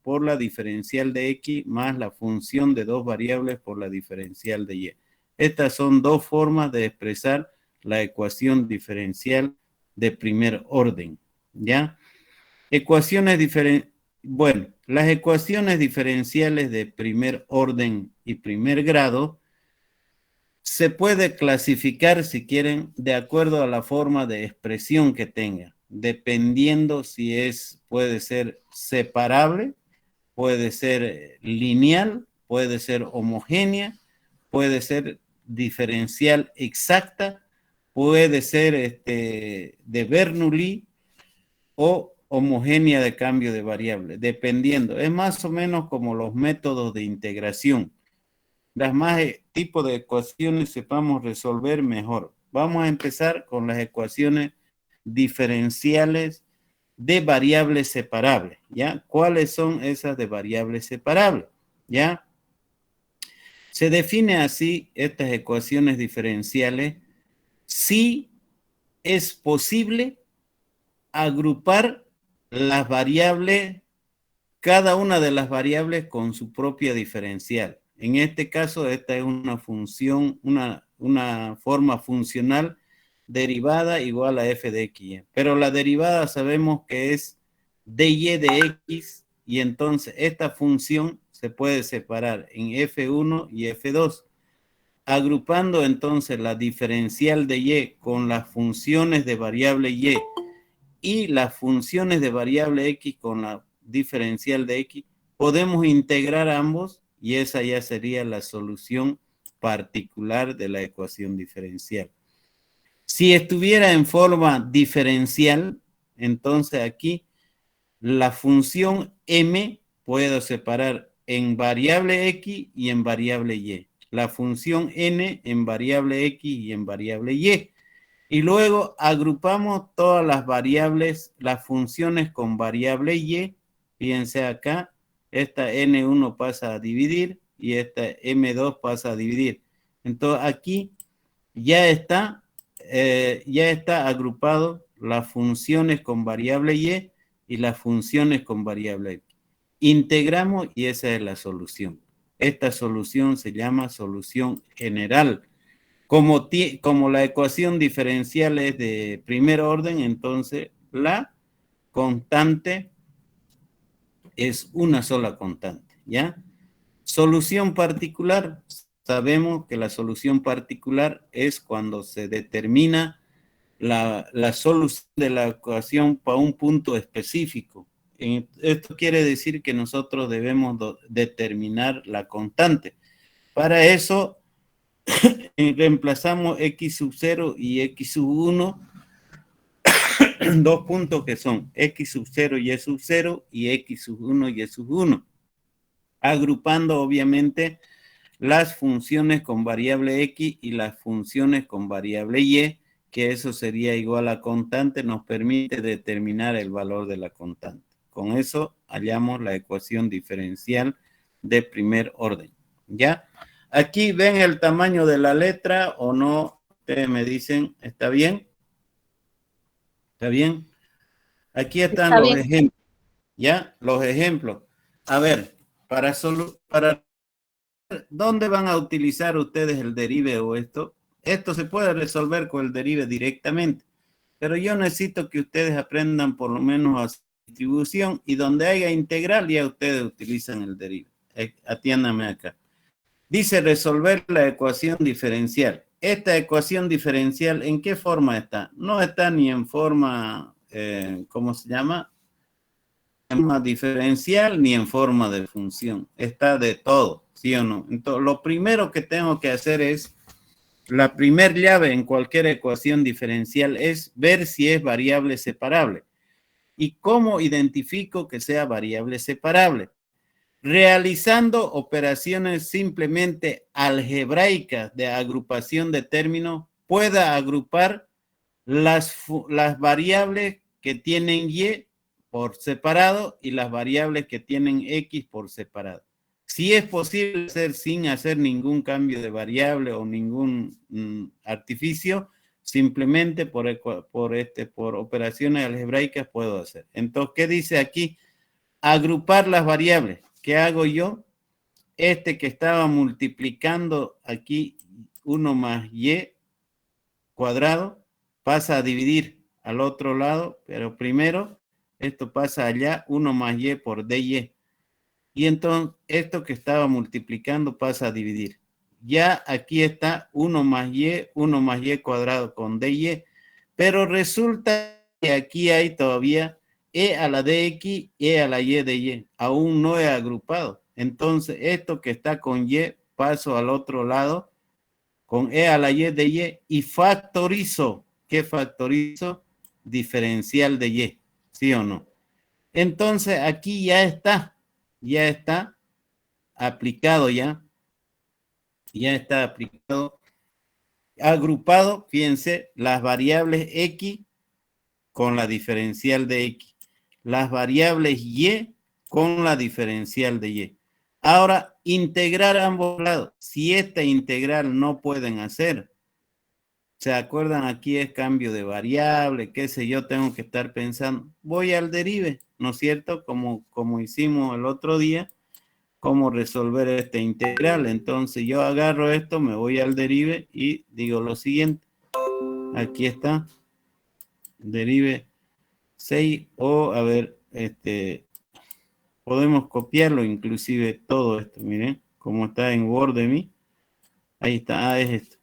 por la diferencial de X más la función de dos variables por la diferencial de Y. Estas son dos formas de expresar la ecuación diferencial de primer orden, ¿ya? Las ecuaciones diferenciales de primer orden y primer grado se puede clasificar, si quieren, de acuerdo a la forma de expresión que tenga, dependiendo si puede ser separable, puede ser lineal, puede ser homogénea, puede ser diferencial exacta, puede ser de Bernoulli o homogénea de cambio de variable, dependiendo. Es más o menos como los métodos de integración. Las más tipos de ecuaciones sepamos resolver mejor. Vamos a empezar con las ecuaciones diferenciales de variables separables, ¿ya? ¿Cuáles son esas de variables separables? ¿Ya? Se define así estas ecuaciones diferenciales si es posible agrupar las variables, cada una de las variables con su propia diferencial. En este caso, esta es una función, una forma funcional derivada igual a f de x. Pero la derivada sabemos que es dy de x, y entonces esta función se puede separar en f1 y f2. Agrupando entonces la diferencial de y con las funciones de variable y las funciones de variable x con la diferencial de x, podemos integrar ambos y esa ya sería la solución particular de la ecuación diferencial. Si estuviera en forma diferencial, entonces aquí la función m puedo separar en variable x y en variable y. La función n en variable x y en variable y. Y luego agrupamos todas las variables, las funciones con variable y. Fíjense acá, esta n1 pasa a dividir y esta m2 pasa a dividir. Entonces aquí ya está agrupado las funciones con variable y las funciones con variable x. Integramos y esa es la solución. Esta solución se llama solución general. Como la ecuación diferencial es de primer orden, entonces la constante es una sola constante, ¿ya? Solución particular. Sabemos que la solución particular es cuando se determina la solución de la ecuación para un punto específico. Esto quiere decir que nosotros debemos determinar la constante. Para eso reemplazamos x sub 0 y x sub 1, dos puntos que son x sub 0 y y sub 0 y x sub 1 y y sub 1, agrupando obviamente las funciones con variable x y las funciones con variable y, que eso sería igual a constante, nos permite determinar el valor de la constante. Con eso hallamos la ecuación diferencial de primer orden, ¿ya? Aquí ven el tamaño de la letra o no, ustedes me dicen, ¿está bien? ¿Está bien? Aquí están Está los bien. ejemplos, ¿ya? Los ejemplos. A ver, para ¿dónde van a utilizar ustedes el derive o esto? Esto se puede resolver con el derive directamente, pero yo necesito que ustedes aprendan por lo menos a distribución y donde haya integral ya ustedes utilizan el derive. Atiéndame acá. Dice resolver la ecuación diferencial. Esta ecuación diferencial, ¿en qué forma está? No está ni en forma, ¿cómo se llama? En forma diferencial ni en forma de función. Está de todo, ¿sí o no? Entonces, lo primero que tengo que hacer es, la primer llave en cualquier ecuación diferencial es ver si es variable separable. ¿Y cómo identifico que sea variable separable? Realizando operaciones simplemente algebraicas de agrupación de términos, pueda agrupar las variables que tienen y por separado y las variables que tienen x por separado. Si es posible hacer sin hacer ningún cambio de variable o ningún artificio, simplemente por operaciones algebraicas puedo hacer. Entonces, ¿qué dice aquí? Agrupar las variables. ¿Qué hago yo? Este que estaba multiplicando aquí 1 más y cuadrado pasa a dividir al otro lado, pero primero esto pasa allá, 1 más y por dy. Y entonces esto que estaba multiplicando pasa a dividir. Ya aquí está 1 más y cuadrado con dy, pero resulta que aquí hay todavía e a la dx, e a la y de y. Aún no he agrupado. Entonces, esto que está con y, paso al otro lado con e a la y de y factorizo. ¿Qué factorizo? Diferencial de y. ¿Sí o no? Entonces, aquí ya está aplicado ya. Ya está aplicado. Agrupado, fíjense, las variables x con la diferencial de x. Las variables y con la diferencial de y. Ahora, integrar ambos lados. Si esta integral no pueden hacer, ¿se acuerdan? Aquí es cambio de variable, qué sé yo, tengo que estar pensando. Voy al derive, ¿no es cierto? Como hicimos el otro día, cómo resolver esta integral. Entonces yo agarro esto, me voy al derive y digo lo siguiente. Aquí está. Derive 6 o, a ver, podemos copiarlo inclusive todo esto, miren, como está en Word de mí. Ahí está, es esto.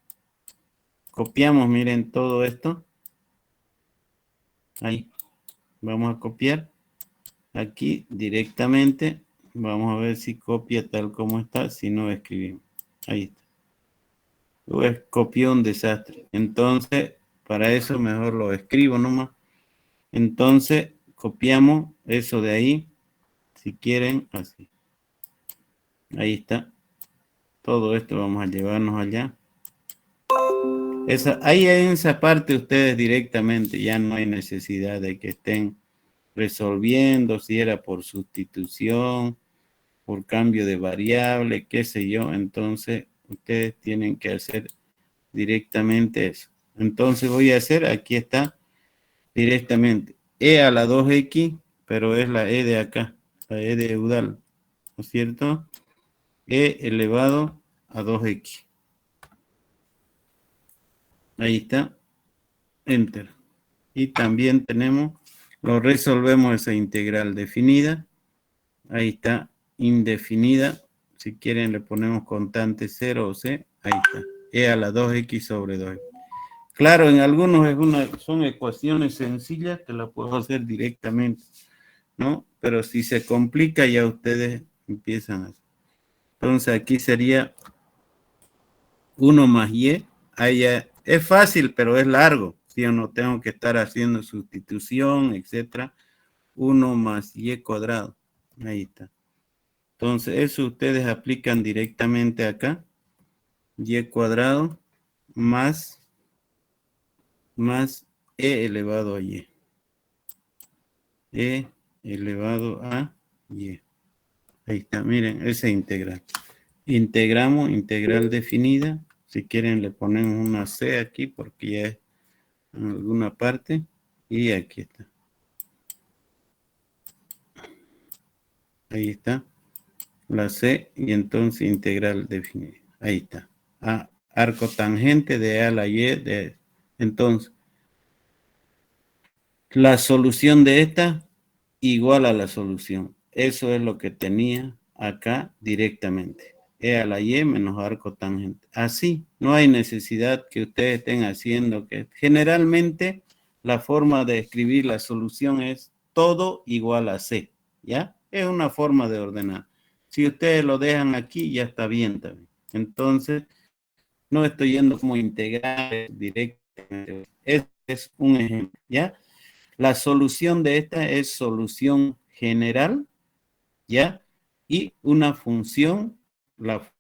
Copiamos, miren, todo esto. Ahí. Vamos a copiar. Aquí directamente. Vamos a ver si copia tal como está. Si no, escribimos. Ahí está. Pues copió un desastre. Entonces, para eso mejor lo escribo nomás. Entonces, copiamos eso de ahí. Si quieren, así. Ahí está. Todo esto vamos a llevarnos allá. Ahí en esa parte ustedes directamente ya no hay necesidad de que estén resolviendo si era por sustitución, por cambio de variable, qué sé yo. Entonces ustedes tienen que hacer directamente eso. Entonces voy a hacer, aquí está, directamente e a la 2x, pero es la e de acá, la e de Eudal, ¿no es cierto? E elevado a 2x. Ahí está. Enter. Y también tenemos, lo resolvemos esa integral definida. Ahí está, indefinida. Si quieren le ponemos constante 0 o c. Ahí está. E a la 2x sobre 2x. Claro, en algunos son ecuaciones sencillas que las puedo hacer directamente, ¿no? Pero si se complica ya ustedes empiezan a hacer. Entonces aquí sería 1 más y. Ahí ya es fácil, pero es largo. Si yo no tengo que estar haciendo sustitución, etcétera. 1 más y cuadrado. Ahí está. Entonces, eso ustedes aplican directamente acá. Y cuadrado más e elevado a y. E elevado a y. Ahí está, miren, esa integral. Integramos, integral definida. Si quieren le ponemos una c aquí porque ya es en alguna parte. Y aquí está. Ahí está. La c y entonces integral definida. Ahí está. Arco tangente de a la y. Entonces, la solución de esta igual a la solución. Eso es lo que tenía acá directamente. E a la y menos arco tangente. Así, no hay necesidad que ustedes estén haciendo que generalmente la forma de escribir la solución es todo igual a c, ¿ya? Es una forma de ordenar. Si ustedes lo dejan aquí, ya está bien también. Entonces, no estoy yendo como integral directamente. Este es un ejemplo, ¿ya? La solución de esta es solución general, ¿ya? Y una función, la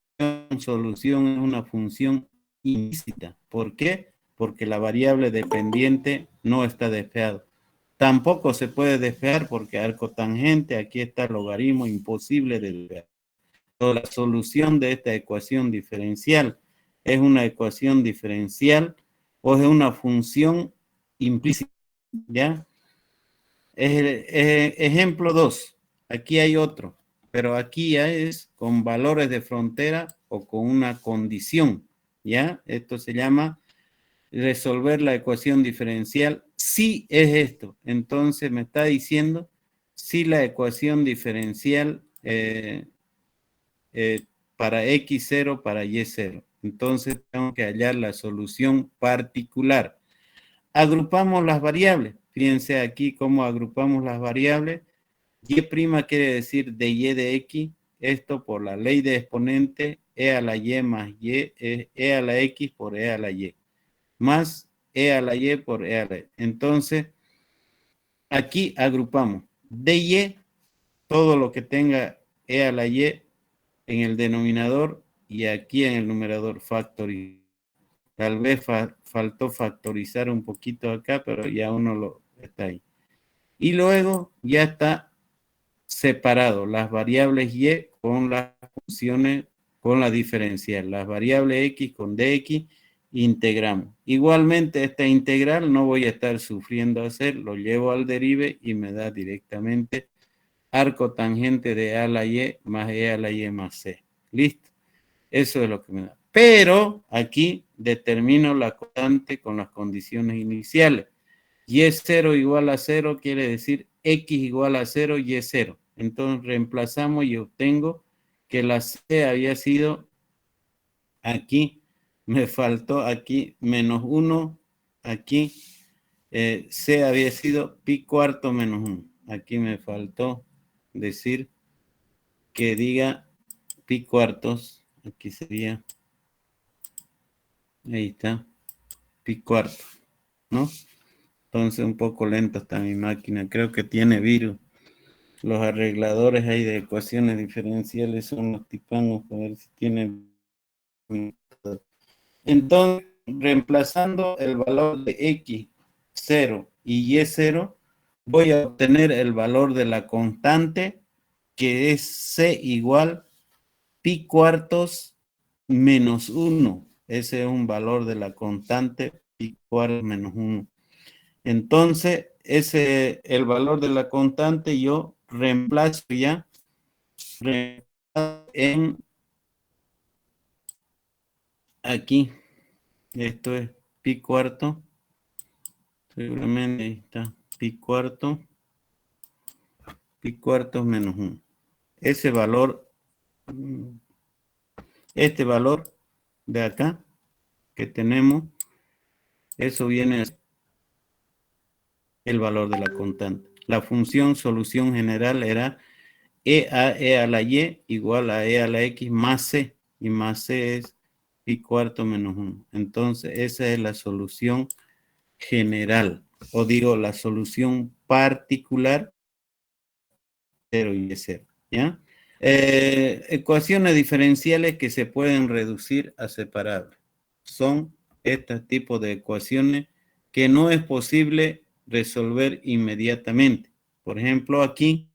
solución es una función implícita. ¿Por qué? Porque la variable dependiente no está despeado. Tampoco se puede despejar porque arco tangente, aquí está el logaritmo, imposible de despejar. La solución de esta ecuación diferencial es una ecuación diferencial o es una función implícita, ¿ya? Ejemplo 2. Aquí hay otro, pero aquí ya es con valores de frontera o con una condición, ¿ya? Esto se llama resolver la ecuación diferencial. Si es esto, entonces me está diciendo si la ecuación diferencial para x0 para y0. Entonces tengo que hallar la solución particular. Agrupamos las variables. Fíjense aquí cómo agrupamos las variables. Y' quiere decir de y de x. Esto por la ley de exponente, e a la y más y, e a la x por e a la y. Más e a la y por e a la y. Entonces, aquí agrupamos de y, todo lo que tenga e a la y en el denominador y aquí en el numerador factorizar. Tal vez faltó factorizar un poquito acá, pero ya uno lo está ahí. Y luego ya está separado las variables y con las funciones, con la diferencial. Las variables x con dx integramos. Igualmente esta integral no voy a estar sufriendo hacer, lo llevo al derive y me da directamente arco tangente de a a la y más e a la y más c. ¿Listo? Eso es lo que me da. Pero aquí determino la constante con las condiciones iniciales. Y0 igual a 0 quiere decir X igual a 0, Y0. Entonces reemplazamos y obtengo que la C había sido aquí, me faltó aquí menos 1, aquí C había sido pi cuarto menos 1. Aquí me faltó decir que diga pi cuartos, aquí sería, ahí está, pi cuarto, ¿no? Entonces un poco lento está mi máquina, creo que tiene virus. Los arregladores ahí de ecuaciones diferenciales son los tipanos, a ver si tienen. Entonces, reemplazando el valor de X, 0 y Y0, voy a obtener el valor de la constante, que es C igual pi cuartos menos 1. Ese es un valor de la constante, pi cuartos menos 1. Entonces, el valor de la constante yo reemplazo ya en aquí. Esto es pi cuarto. Seguramente ahí está. Pi cuartos menos 1. Ese valor, este valor de acá que tenemos, eso viene a ser el valor de la constante. La función solución general era e a la y igual a e a la x más c, y más c es pi cuarto menos 1. Entonces esa es la solución general, o digo la solución particular 0 y 0, ¿ya? Ecuaciones diferenciales que se pueden reducir a separables. Son estos tipos de ecuaciones que no es posible resolver inmediatamente. Por ejemplo, aquí,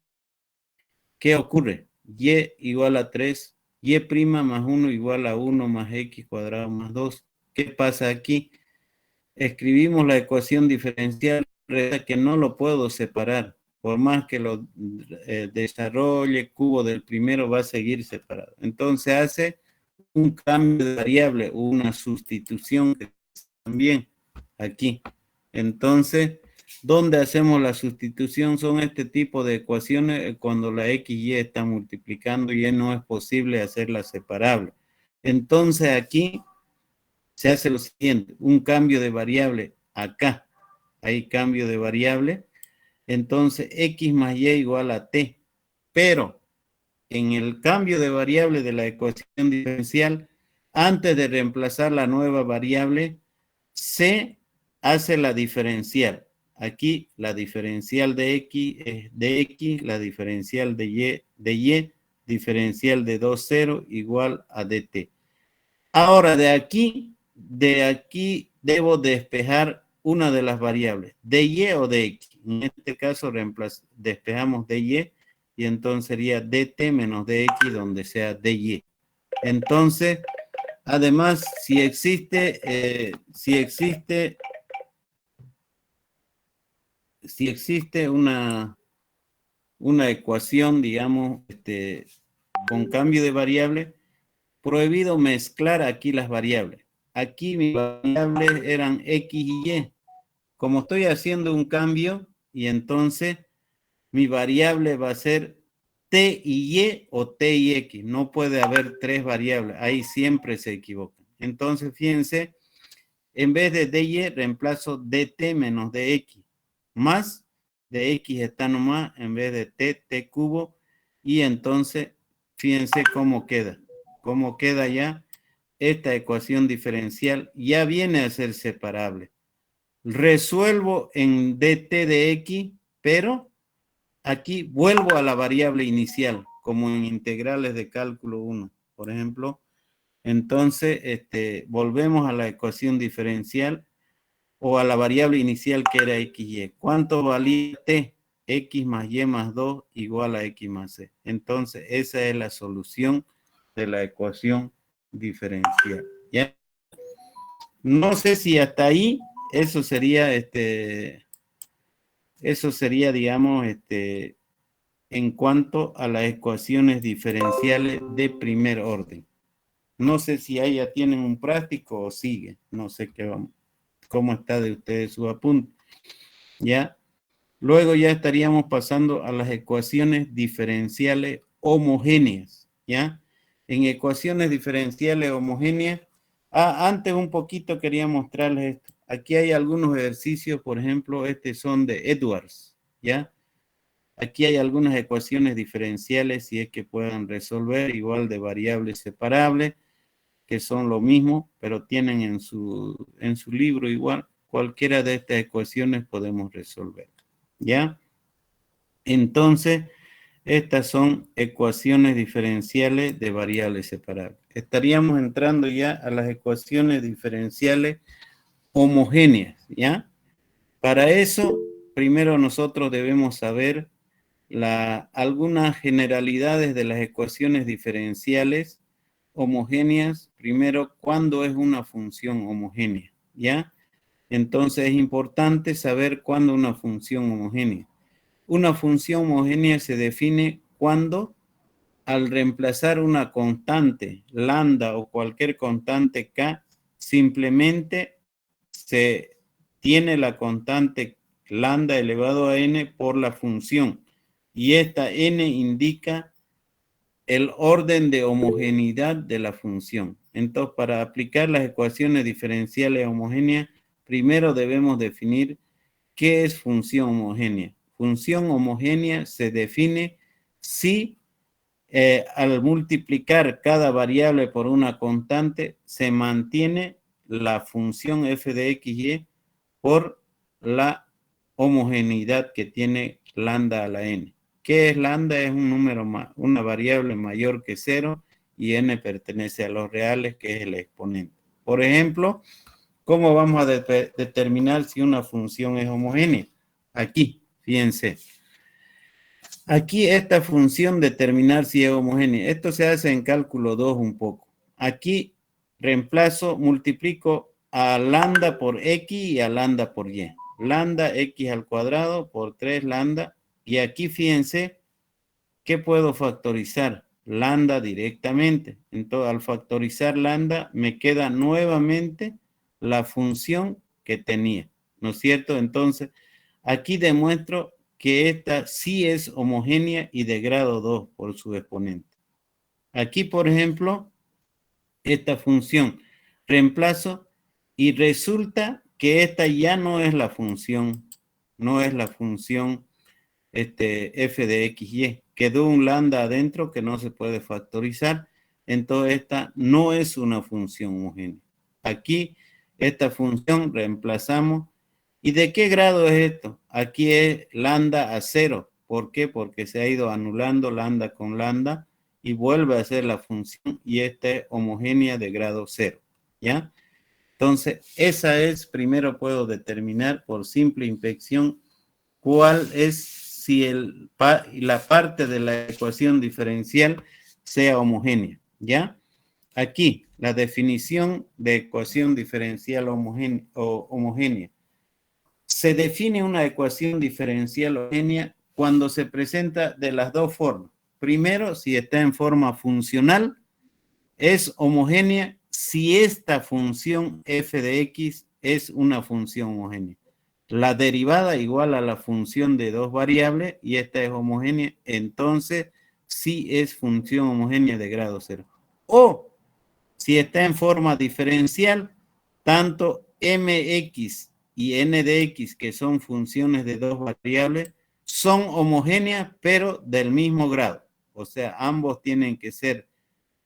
¿qué ocurre? Y igual a 3, y' más 1 igual a 1 más x cuadrado más 2. ¿Qué pasa aquí? Escribimos la ecuación diferencial que no lo puedo separar. Por más que lo desarrolle, cubo del primero va a seguir separado. Entonces hace un cambio de variable, una sustitución también aquí. Entonces, ¿dónde hacemos la sustitución? Son este tipo de ecuaciones cuando la x y está multiplicando y no es posible hacerla separable. Entonces aquí se hace lo siguiente, un cambio de variable acá, hay cambio de variable, entonces x más y igual a t, pero en el cambio de variable de la ecuación diferencial, antes de reemplazar la nueva variable, se hace la diferencial. Aquí la diferencial de x es de x, la diferencial de y, diferencial de 2, 0 igual a dt. Ahora de aquí debo despejar una de las variables, de y o de x. En este caso despejamos de y entonces sería dt menos dx donde sea dy. Entonces, además, si existe una ecuación, digamos, con cambio de variable, prohibido mezclar aquí las variables. Aquí mis variables eran x y y. Como estoy haciendo un cambio, y entonces mi variable va a ser t y y o t y x. No puede haber tres variables. Ahí siempre se equivocan. Entonces, fíjense, en vez de dy reemplazo dt menos dx. Más de x está nomás en vez de t cubo. Y entonces, fíjense cómo queda. Cómo queda ya esta ecuación diferencial. Ya viene a ser separable. Resuelvo en dt de x, pero aquí vuelvo a la variable inicial, como en integrales de cálculo 1, por ejemplo. Entonces, volvemos a la ecuación diferencial o a la variable inicial que era x y y. ¿Cuánto valía t? X más y más 2 igual a x más c. Entonces, esa es la solución de la ecuación diferencial. ¿Ya? No sé si hasta ahí eso sería, digamos, en cuanto a las ecuaciones diferenciales de primer orden. No sé si ahí ya tienen un práctico o sigue. No sé cómo está de ustedes su apunte. ¿Ya? Luego ya estaríamos pasando a las ecuaciones diferenciales homogéneas. ¿Ya? En ecuaciones diferenciales homogéneas, antes un poquito quería mostrarles esto. Aquí hay algunos ejercicios, por ejemplo, son de Edwards, ¿ya? Aquí hay algunas ecuaciones diferenciales, si es que puedan resolver, igual de variables separables, que son lo mismo, pero tienen en su libro igual. Cualquiera de estas ecuaciones podemos resolver, ¿ya? Entonces, estas son ecuaciones diferenciales de variables separables. Estaríamos entrando ya a las ecuaciones diferenciales homogéneas, ¿ya? Para eso, primero nosotros debemos saber algunas generalidades de las ecuaciones diferenciales homogéneas. Primero, ¿cuándo es una función homogénea? ¿Ya? Entonces es importante saber cuándo una función homogénea. Una función homogénea se define cuando, al reemplazar una constante, lambda o cualquier constante k, simplemente se tiene la constante lambda elevado a n por la función. Y esta n indica el orden de homogeneidad de la función. Entonces, para aplicar las ecuaciones diferenciales homogéneas, primero debemos definir qué es función homogénea. Función homogénea se define si al multiplicar cada variable por una constante se mantiene la función f de x, y por la homogeneidad que tiene lambda a la n. ¿Qué es lambda? Es un número una variable mayor que 0 y n pertenece a los reales, que es el exponente. Por ejemplo, ¿cómo vamos a determinar si una función es homogénea? Aquí, fíjense. Aquí esta función determinar si es homogénea. Esto se hace en cálculo 2 un poco. Aquí reemplazo, multiplico a lambda por x y a lambda por y. Lambda x al cuadrado por 3 lambda. Y aquí fíjense que puedo factorizar lambda directamente. Entonces, al factorizar lambda, me queda nuevamente la función que tenía, ¿no es cierto? Entonces, aquí demuestro que esta sí es homogénea y de grado 2 por su exponente. Aquí, por ejemplo, esta función reemplazo y resulta que esta ya no es la función, f de x, y. Quedó un lambda adentro que no se puede factorizar, entonces esta no es una función homogénea. Aquí, esta función reemplazamos. ¿Y de qué grado es esto? Aquí es lambda a 0. ¿Por qué? Porque se ha ido anulando lambda con lambda y vuelve a ser la función, y esta es homogénea de grado 0. ¿Ya? Entonces, esa es, primero puedo determinar por simple inspección cuál es, si la parte de la ecuación diferencial sea homogénea. ¿Ya? Aquí, la definición de ecuación diferencial homogénea. Se define una ecuación diferencial homogénea cuando se presenta de las dos formas. Primero, si está en forma funcional, es homogénea si esta función f de x es una función homogénea. La derivada igual a la función de dos variables y esta es homogénea, entonces sí es función homogénea de grado 0. O si está en forma diferencial, tanto mx y n de x, que son funciones de dos variables, son homogéneas pero del mismo grado. O sea, ambos tienen que ser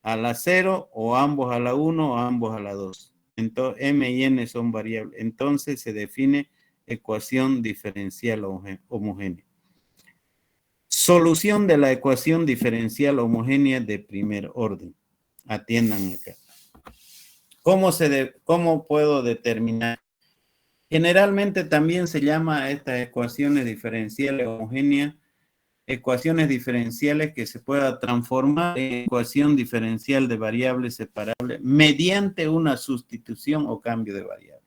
a la 0 o ambos a la 1 o ambos a la 2. Entonces, m y n son variables. Entonces se define ecuación diferencial homogénea. Solución de la ecuación diferencial homogénea de primer orden. Atiendan acá. ¿Cómo puedo determinar? Generalmente también se llama a estas ecuaciones diferenciales homogéneas ecuaciones diferenciales que se pueda transformar en ecuación diferencial de variables separables mediante una sustitución o cambio de variable.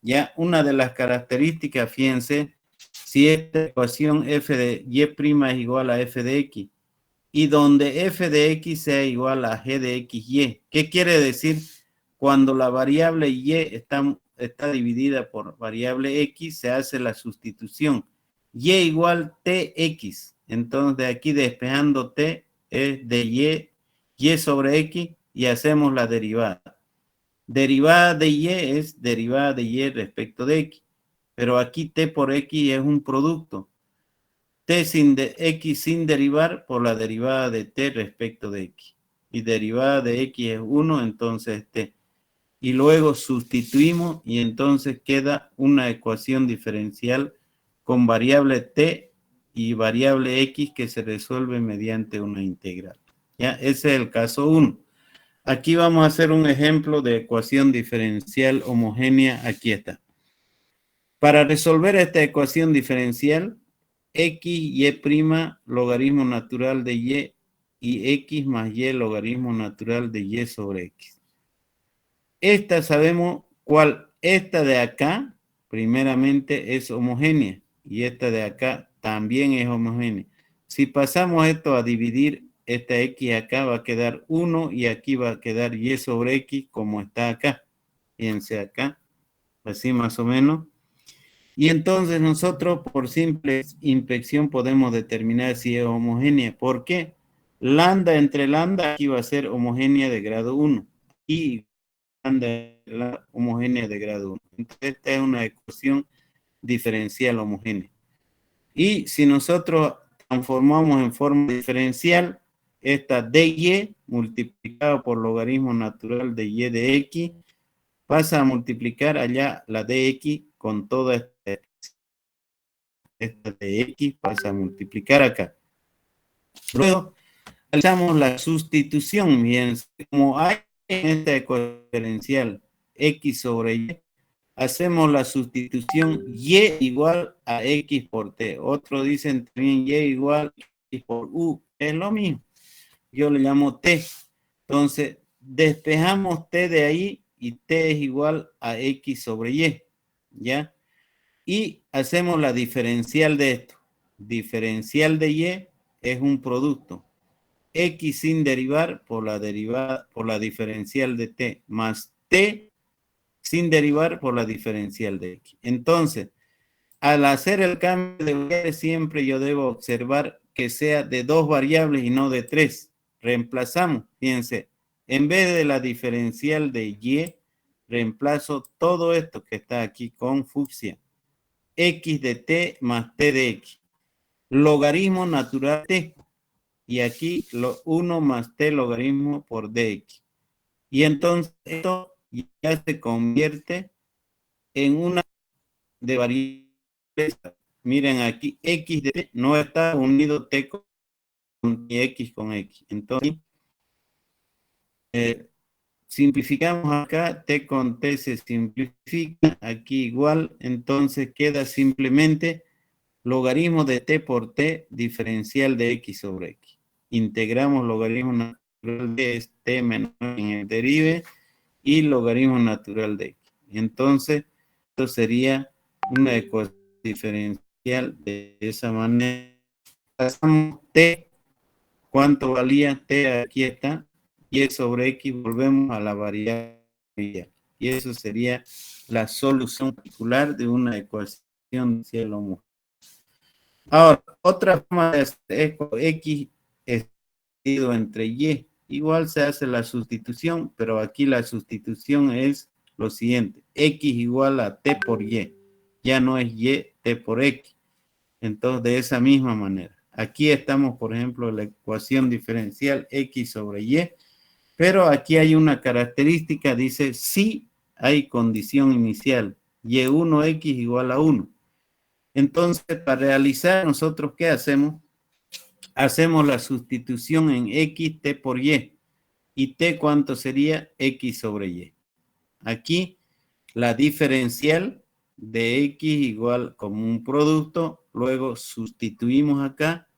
Ya, una de las características, fíjense, si esta ecuación f de y' es igual a f de x y donde f de x sea igual a g de x, y. ¿Qué quiere decir? Cuando la variable y está dividida por variable x, se hace la sustitución. Y igual tx. Entonces, de aquí despejando t es de y sobre x, y hacemos la derivada. Derivada de y es derivada de y respecto de x. Pero aquí t por x es un producto. X sin derivar por la derivada de t respecto de x. Y derivada de x es 1, entonces t. Y luego sustituimos y entonces queda una ecuación diferencial con variable t y variable x que se resuelve mediante una integral. ¿Ya? Ese es el caso 1. Aquí vamos a hacer un ejemplo de ecuación diferencial homogénea. Aquí está. Para resolver esta ecuación diferencial, x, y', logaritmo natural de y x más y logaritmo natural de y sobre x. Esta sabemos cuál, esta de acá, primeramente es homogénea, y esta de acá también es homogénea. Si pasamos esto a dividir, esta x acá va a quedar 1 y aquí va a quedar y sobre x como está acá. Fíjense acá, así más o menos. Y entonces nosotros por simple inspección podemos determinar si es homogénea. ¿Por qué? Lambda entre lambda aquí va a ser homogénea de grado 1 y lambda homogénea de grado 1. Entonces esta es una ecuación diferencial homogénea. Y si nosotros transformamos en forma diferencial, esta dy multiplicado por logaritmo natural de y de x pasa a multiplicar allá la dx con toda esta de x pasa a multiplicar acá. Luego realizamos la sustitución. Bien, como hay en esta ecuación diferencial x sobre y, hacemos la sustitución y igual a x por t. Otros dicen también y igual a x por u. Es lo mismo. Yo le llamo t. Entonces, despejamos t de ahí y t es igual a x sobre y. ¿Ya? Y hacemos la diferencial de esto. Diferencial de y es un producto. X sin derivar por la diferencial de t más t sin derivar por la diferencial de x. Entonces, al hacer el cambio de variables, siempre yo debo observar que sea de 2 variables y no de 3. Reemplazamos, fíjense, en vez de la diferencial de y, reemplazo todo esto que está aquí con fucsia. X de t más t de x. Logaritmo natural t. Y aquí 1 más t logaritmo por dx. Y entonces esto ya se convierte en una de variables. Miren aquí, x de t no está unido t con x con x. Entonces, simplificamos acá, t con t se simplifica, aquí igual, entonces queda simplemente logaritmo de t por t diferencial de x sobre x. Integramos logaritmo natural de t menos en el derive y logaritmo natural de x. Entonces, esto sería una ecuación diferencial de esa manera. Pasamos t, ¿cuánto valía t? Aquí está. Y sobre x volvemos a la variable. Y eso sería la solución particular de una ecuación diferencial homogénea. Ahora, otra forma de hacer x es entre y. Igual se hace la sustitución, pero aquí la sustitución es lo siguiente. X igual a t por y. Ya no es y, t por x. Entonces, de esa misma manera. Aquí estamos, por ejemplo, en la ecuación diferencial x sobre y. Pero aquí hay una característica, dice, si hay condición inicial. Y1x igual a 1. Entonces, para realizar, nosotros, ¿qué hacemos? Hacemos la sustitución en x, t por y. ¿Y t cuánto sería? X sobre y. Aquí, la diferencial de x igual como un producto. Luego, sustituimos acá.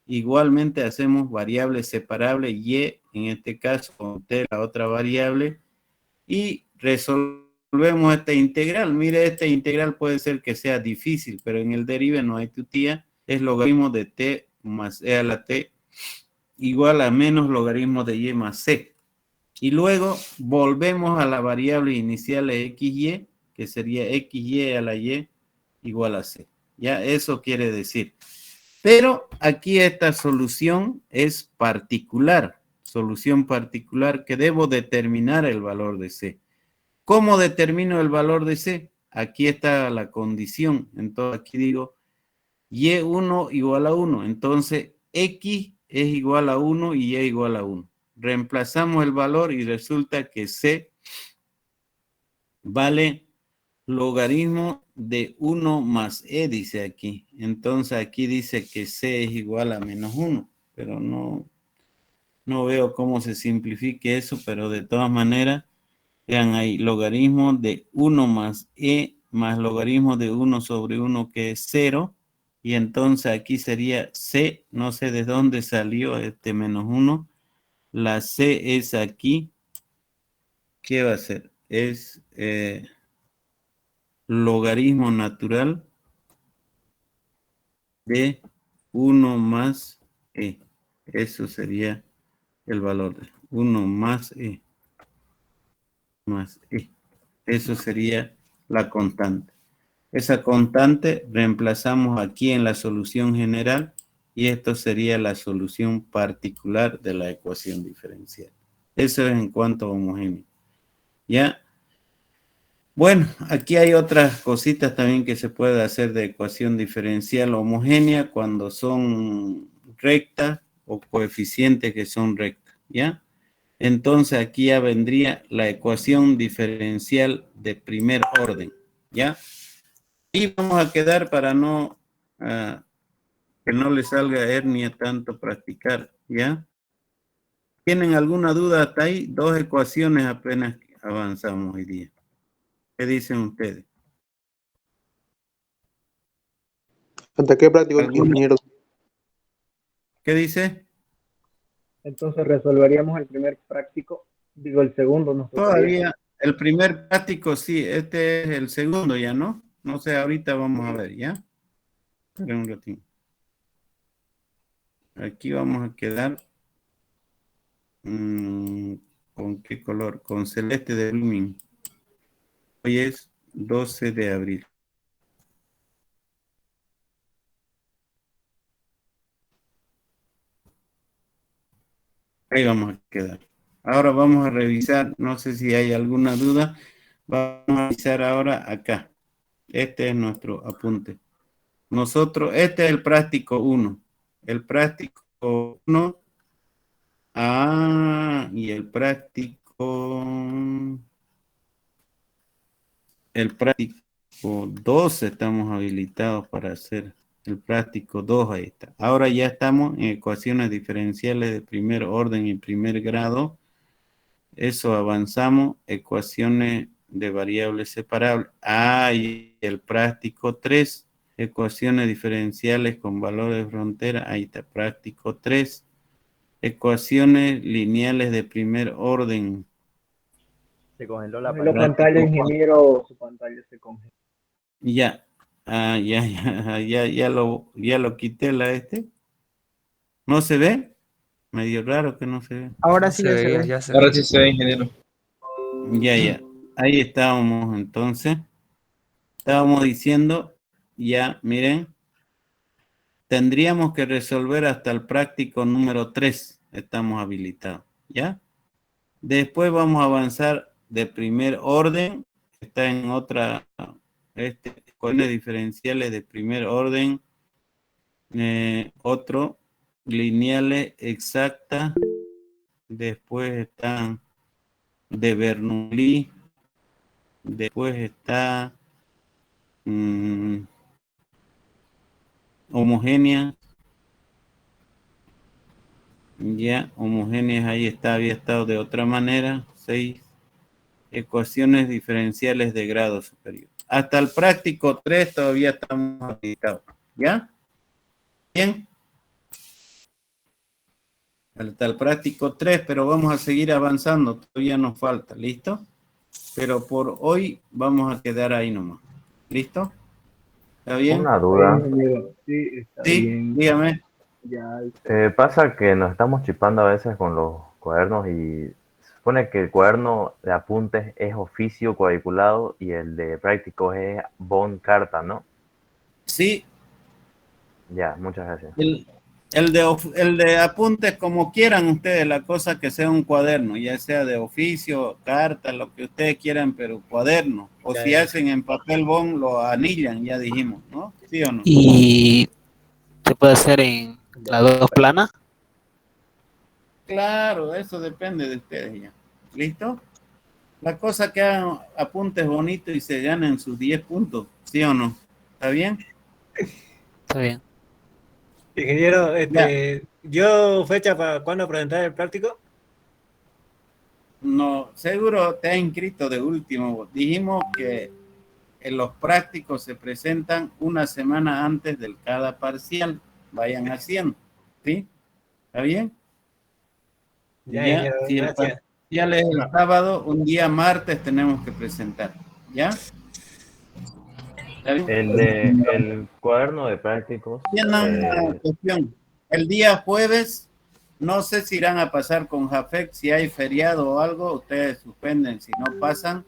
Igualmente, hacemos variable separable y, en este caso, con t, la otra variable. Y resolvemos esta integral. Mire, esta integral puede ser que sea difícil, pero en el derive no hay tutía. Es logaritmo de t más e a la t igual a menos logaritmo de y más c. Y luego volvemos a la variable inicial de xy, que sería xy a la y igual a c. Ya, eso quiere decir. Pero aquí esta solución es particular, solución particular que debo determinar el valor de c. ¿Cómo determino el valor de c? Aquí está la condición. Entonces aquí digo y1 igual a 1. Entonces x es igual a 1 y y igual a 1. Reemplazamos el valor y resulta que c vale logaritmo de 1 más e, dice aquí. Entonces aquí dice que c es igual a menos 1, pero no veo cómo se simplifique eso, pero de todas maneras, vean ahí, logaritmo de 1 más e más logaritmo de 1 sobre 1 que es 0, y entonces aquí sería c, no sé de dónde salió este menos 1, la c es aquí, ¿qué va a ser? Es logaritmo natural de 1 más e. Eso sería el valor de 1 más e. Más e. Eso sería la constante. Esa constante reemplazamos aquí en la solución general y esto sería la solución particular de la ecuación diferencial. Eso es en cuanto a homogéneo. ¿Ya? Bueno, aquí hay otras cositas también que se puede hacer de ecuación diferencial homogénea cuando son rectas o coeficientes que son rectas, ¿ya? Entonces aquí ya vendría la ecuación diferencial de primer orden, ¿ya? Y vamos a quedar para no, que no le salga hernia tanto practicar, ¿ya? ¿Tienen alguna duda hasta ahí? Dos ecuaciones apenas avanzamos hoy día. ¿Qué dicen ustedes? ¿Hasta qué práctico, ingeniero? ¿Qué dice? Entonces resolveríamos el primer práctico, digo el segundo. Nos Todavía, el primer práctico sí, este es el segundo ya, ¿no? No sé, ahorita vamos a ver, ¿ya? Esperen un ratito. Aquí vamos a quedar ¿con qué color? Con celeste de Blooming. Hoy es 12 de abril. Ahí vamos a quedar. Ahora vamos a revisar, no sé si hay alguna duda. Vamos a revisar ahora acá. Este es nuestro apunte. Nosotros, este es el práctico 1. El práctico 1. Y el práctico 2 estamos habilitados para hacer el práctico 2, ahí está. Ahora ya estamos en ecuaciones diferenciales de primer orden y primer grado. Eso avanzamos, ecuaciones de variables separables. Y el práctico 3, ecuaciones diferenciales con valores de frontera, ahí está, práctico 3. Ecuaciones lineales de primer orden. Se congeló la pantalla, ingeniero, su pantalla se congeló. Ya, ya lo quité la este. ¿No se ve? Medio raro que no se ve. Ahora sí ya se ve. Ahora sí se ve, ingeniero. Ya. Ahí estábamos entonces. Estábamos diciendo, ya, miren, tendríamos que resolver hasta el práctico número 3. Estamos habilitados, ¿ya? Después vamos a avanzar de primer orden. Está en otra, ecuaciones diferenciales de primer orden. Otro, lineales exactas. Después están de Bernoulli. Después está homogénea. Ya, homogéneas, ahí está, había estado de otra manera. 6. Ecuaciones diferenciales de grado superior. Hasta el práctico 3 todavía estamos habilitados. ¿Ya? Bien. Hasta el práctico 3, pero vamos a seguir avanzando. Todavía nos falta. ¿Listo? Pero por hoy vamos a quedar ahí nomás. ¿Listo? ¿Está bien? Una duda. Sí, está Sí, bien. dígame. Pasa que nos estamos chipando a veces con los cuadernos y se supone que el cuaderno de apuntes es oficio cuadriculado y el de prácticos es bond carta, ¿no? Sí, Ya, muchas gracias. el de apuntes como quieran ustedes, la cosa que sea un cuaderno, ya sea de oficio, carta, lo que ustedes quieran, pero cuaderno. O si hacen en papel bond, lo anillan, ya dijimos, ¿no? ¿Sí o no? Y se puede hacer en la 2 plana. Claro, eso depende de ustedes ya. ¿Listo? La cosa que hagan apuntes bonitos y se ganen sus 10 puntos, ¿sí o no? ¿Está bien? Está bien. Ingeniero, ¿yo fecha para cuándo presentar el práctico? No, seguro te ha inscrito de último. Dijimos que en los prácticos se presentan una semana antes de cada parcial. Vayan haciendo, ¿sí? ¿Está bien? Ya, Si el gracias. parcial es el sábado, un día martes tenemos que presentar, ¿ya? El cuaderno de prácticos. Una cuestión. El día jueves, no sé si irán a pasar con Jafet, si hay feriado o algo, ustedes suspenden, si no pasan.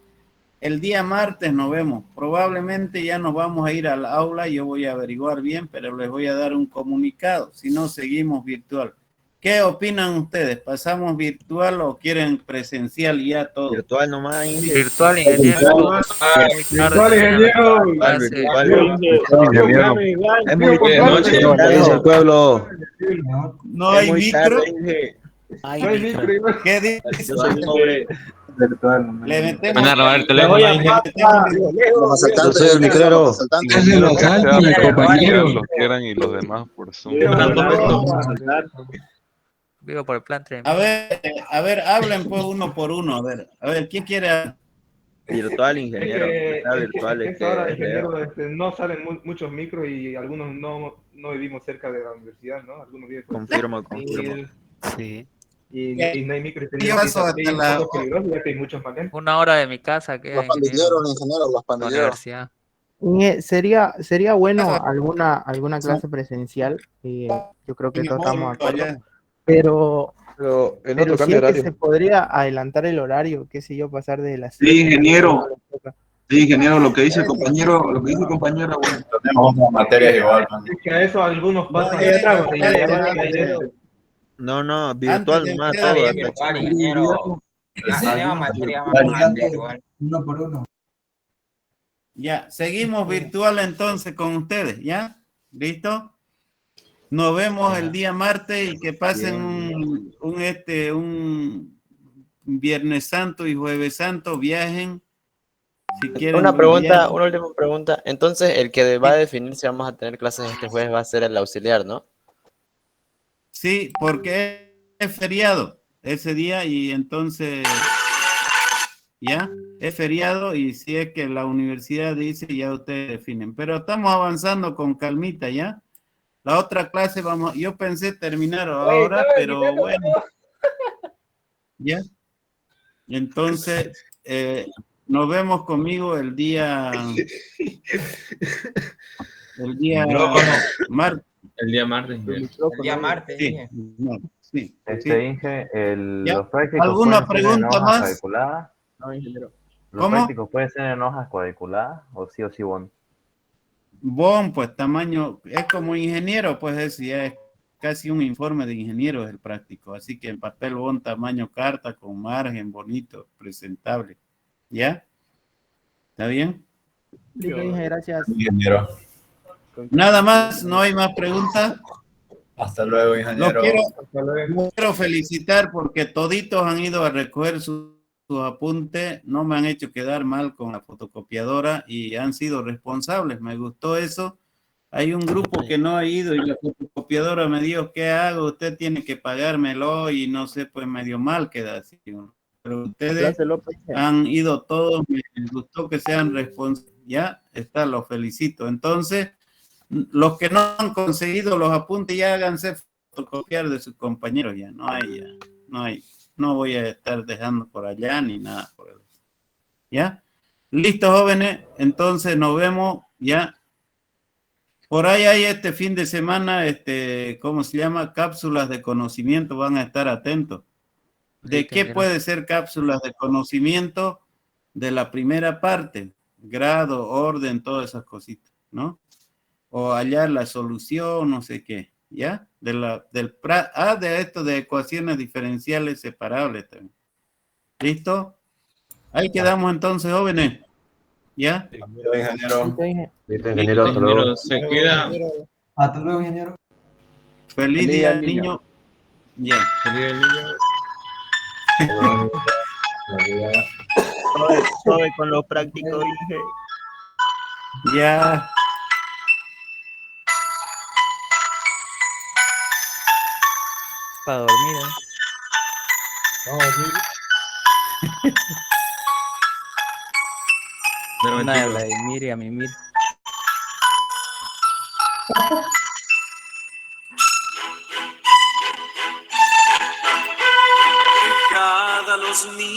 El día martes nos vemos. Probablemente ya nos vamos a ir al aula, yo voy a averiguar bien, pero les voy a dar un comunicado, si no seguimos virtual. ¿Qué opinan ustedes? ¿Pasamos virtual o quieren presencial ya todo? Virtual nomás. Virtual, ingeniero. Virtual, ingeniero. Es muy noche en el pueblo. No hay micro. ¿Qué dices? Yo soy pobre. Le metemos. Van a robar el teléfono. Los asaltantes soy el micrero. Compañeros los quieran y los demás por Zoom. Vivo por el plan 3. A ver, hablen pues uno por uno. A ver, ¿quién quiere? Virtual, ingeniero. Virtual, ahora, ingeniero, no salen muchos micros y algunos no vivimos cerca de la universidad, ¿no? Algunos viven confirmo. Sí. Y no hay micro. ¿Qué pasó hasta la... Ya que hay muchos paneles. 1 hora de mi casa. Que los pandilleros, ingeniero, los pandilleros. Sería bueno alguna clase presencial, yo creo que todos estamos de acuerdo, pero en otro sí cambio de es que horario. se podría adelantar el horario, qué sé yo, pasar de las Sí, ingeniero. Sí, ingeniero, lo que dice el compañero, bueno, tenemos materias igual. Es que a eso algunos pasan. No, virtual más todo. Uno por uno. Ya, seguimos virtual entonces con ustedes, ¿ya? ¿Listo? Nos vemos el día martes y que pasen un Viernes Santo y Jueves Santo, viajen. Si quieren, una última pregunta. Entonces, el que va a definir si vamos a tener clases este jueves va a ser el auxiliar, ¿no? Sí, porque es feriado ese día y entonces ya es feriado y si es que la universidad dice ya ustedes definen. Pero estamos avanzando con calmita, ¿ya? La otra clase yo pensé terminar ahora, pero bueno. ¿Ya? Entonces, nos vemos conmigo el día martes. El día martes. Sí. Sí. Inge, los prácticos ¿Alguna pregunta más? Cuadriculadas? No, ingeniero. ¿Los ¿Cómo? prácticos pueden ser en hojas cuadriculadas o sí bond? Bond, pues tamaño, es como ingeniero, pues es casi un informe de ingeniero el práctico, así que en papel bond tamaño carta con margen bonito, presentable. ¿Ya? ¿Está bien? Sí, gracias. Ingeniero. Nada más, no hay más preguntas. Hasta luego, ingeniero. Los quiero felicitar porque toditos han ido a recoger sus apuntes, no me han hecho quedar mal con la fotocopiadora y han sido responsables, me gustó eso. Hay un grupo que no ha ido y la fotocopiadora me dijo, ¿qué hago? Usted tiene que pagármelo y no sé, pues medio mal queda así. Pero ustedes han ido todos, me gustó que sean responsables, ya está, los felicito. Entonces, los que no han conseguido los apuntes ya háganse fotocopiar de sus compañeros, ya no hay, no voy a estar dejando por allá ni nada por eso. ¿Ya? Listo, jóvenes, entonces nos vemos ya. Por ahí hay este fin de semana, ¿cómo se llama? Cápsulas de conocimiento, van a estar atentos. ¿De qué puede ser cápsulas de conocimiento? De la primera parte, grado, orden, todas esas cositas, ¿no? O hallar la solución, no sé qué, ¿ya? De esto de ecuaciones diferenciales separables también. ¿Listo? Ahí quedamos entonces, jóvenes. ¿Ya? Ingeniero, hasta luego. Se cuida. Hasta luego, ingeniero. Feliz día, niño. Ya. Feliz día, niño. Soy con lo práctico, Inge. Ya. Para dormir, ¿eh? Vamos a dormir. Una de la de Miriam y Mir. Cada los niños.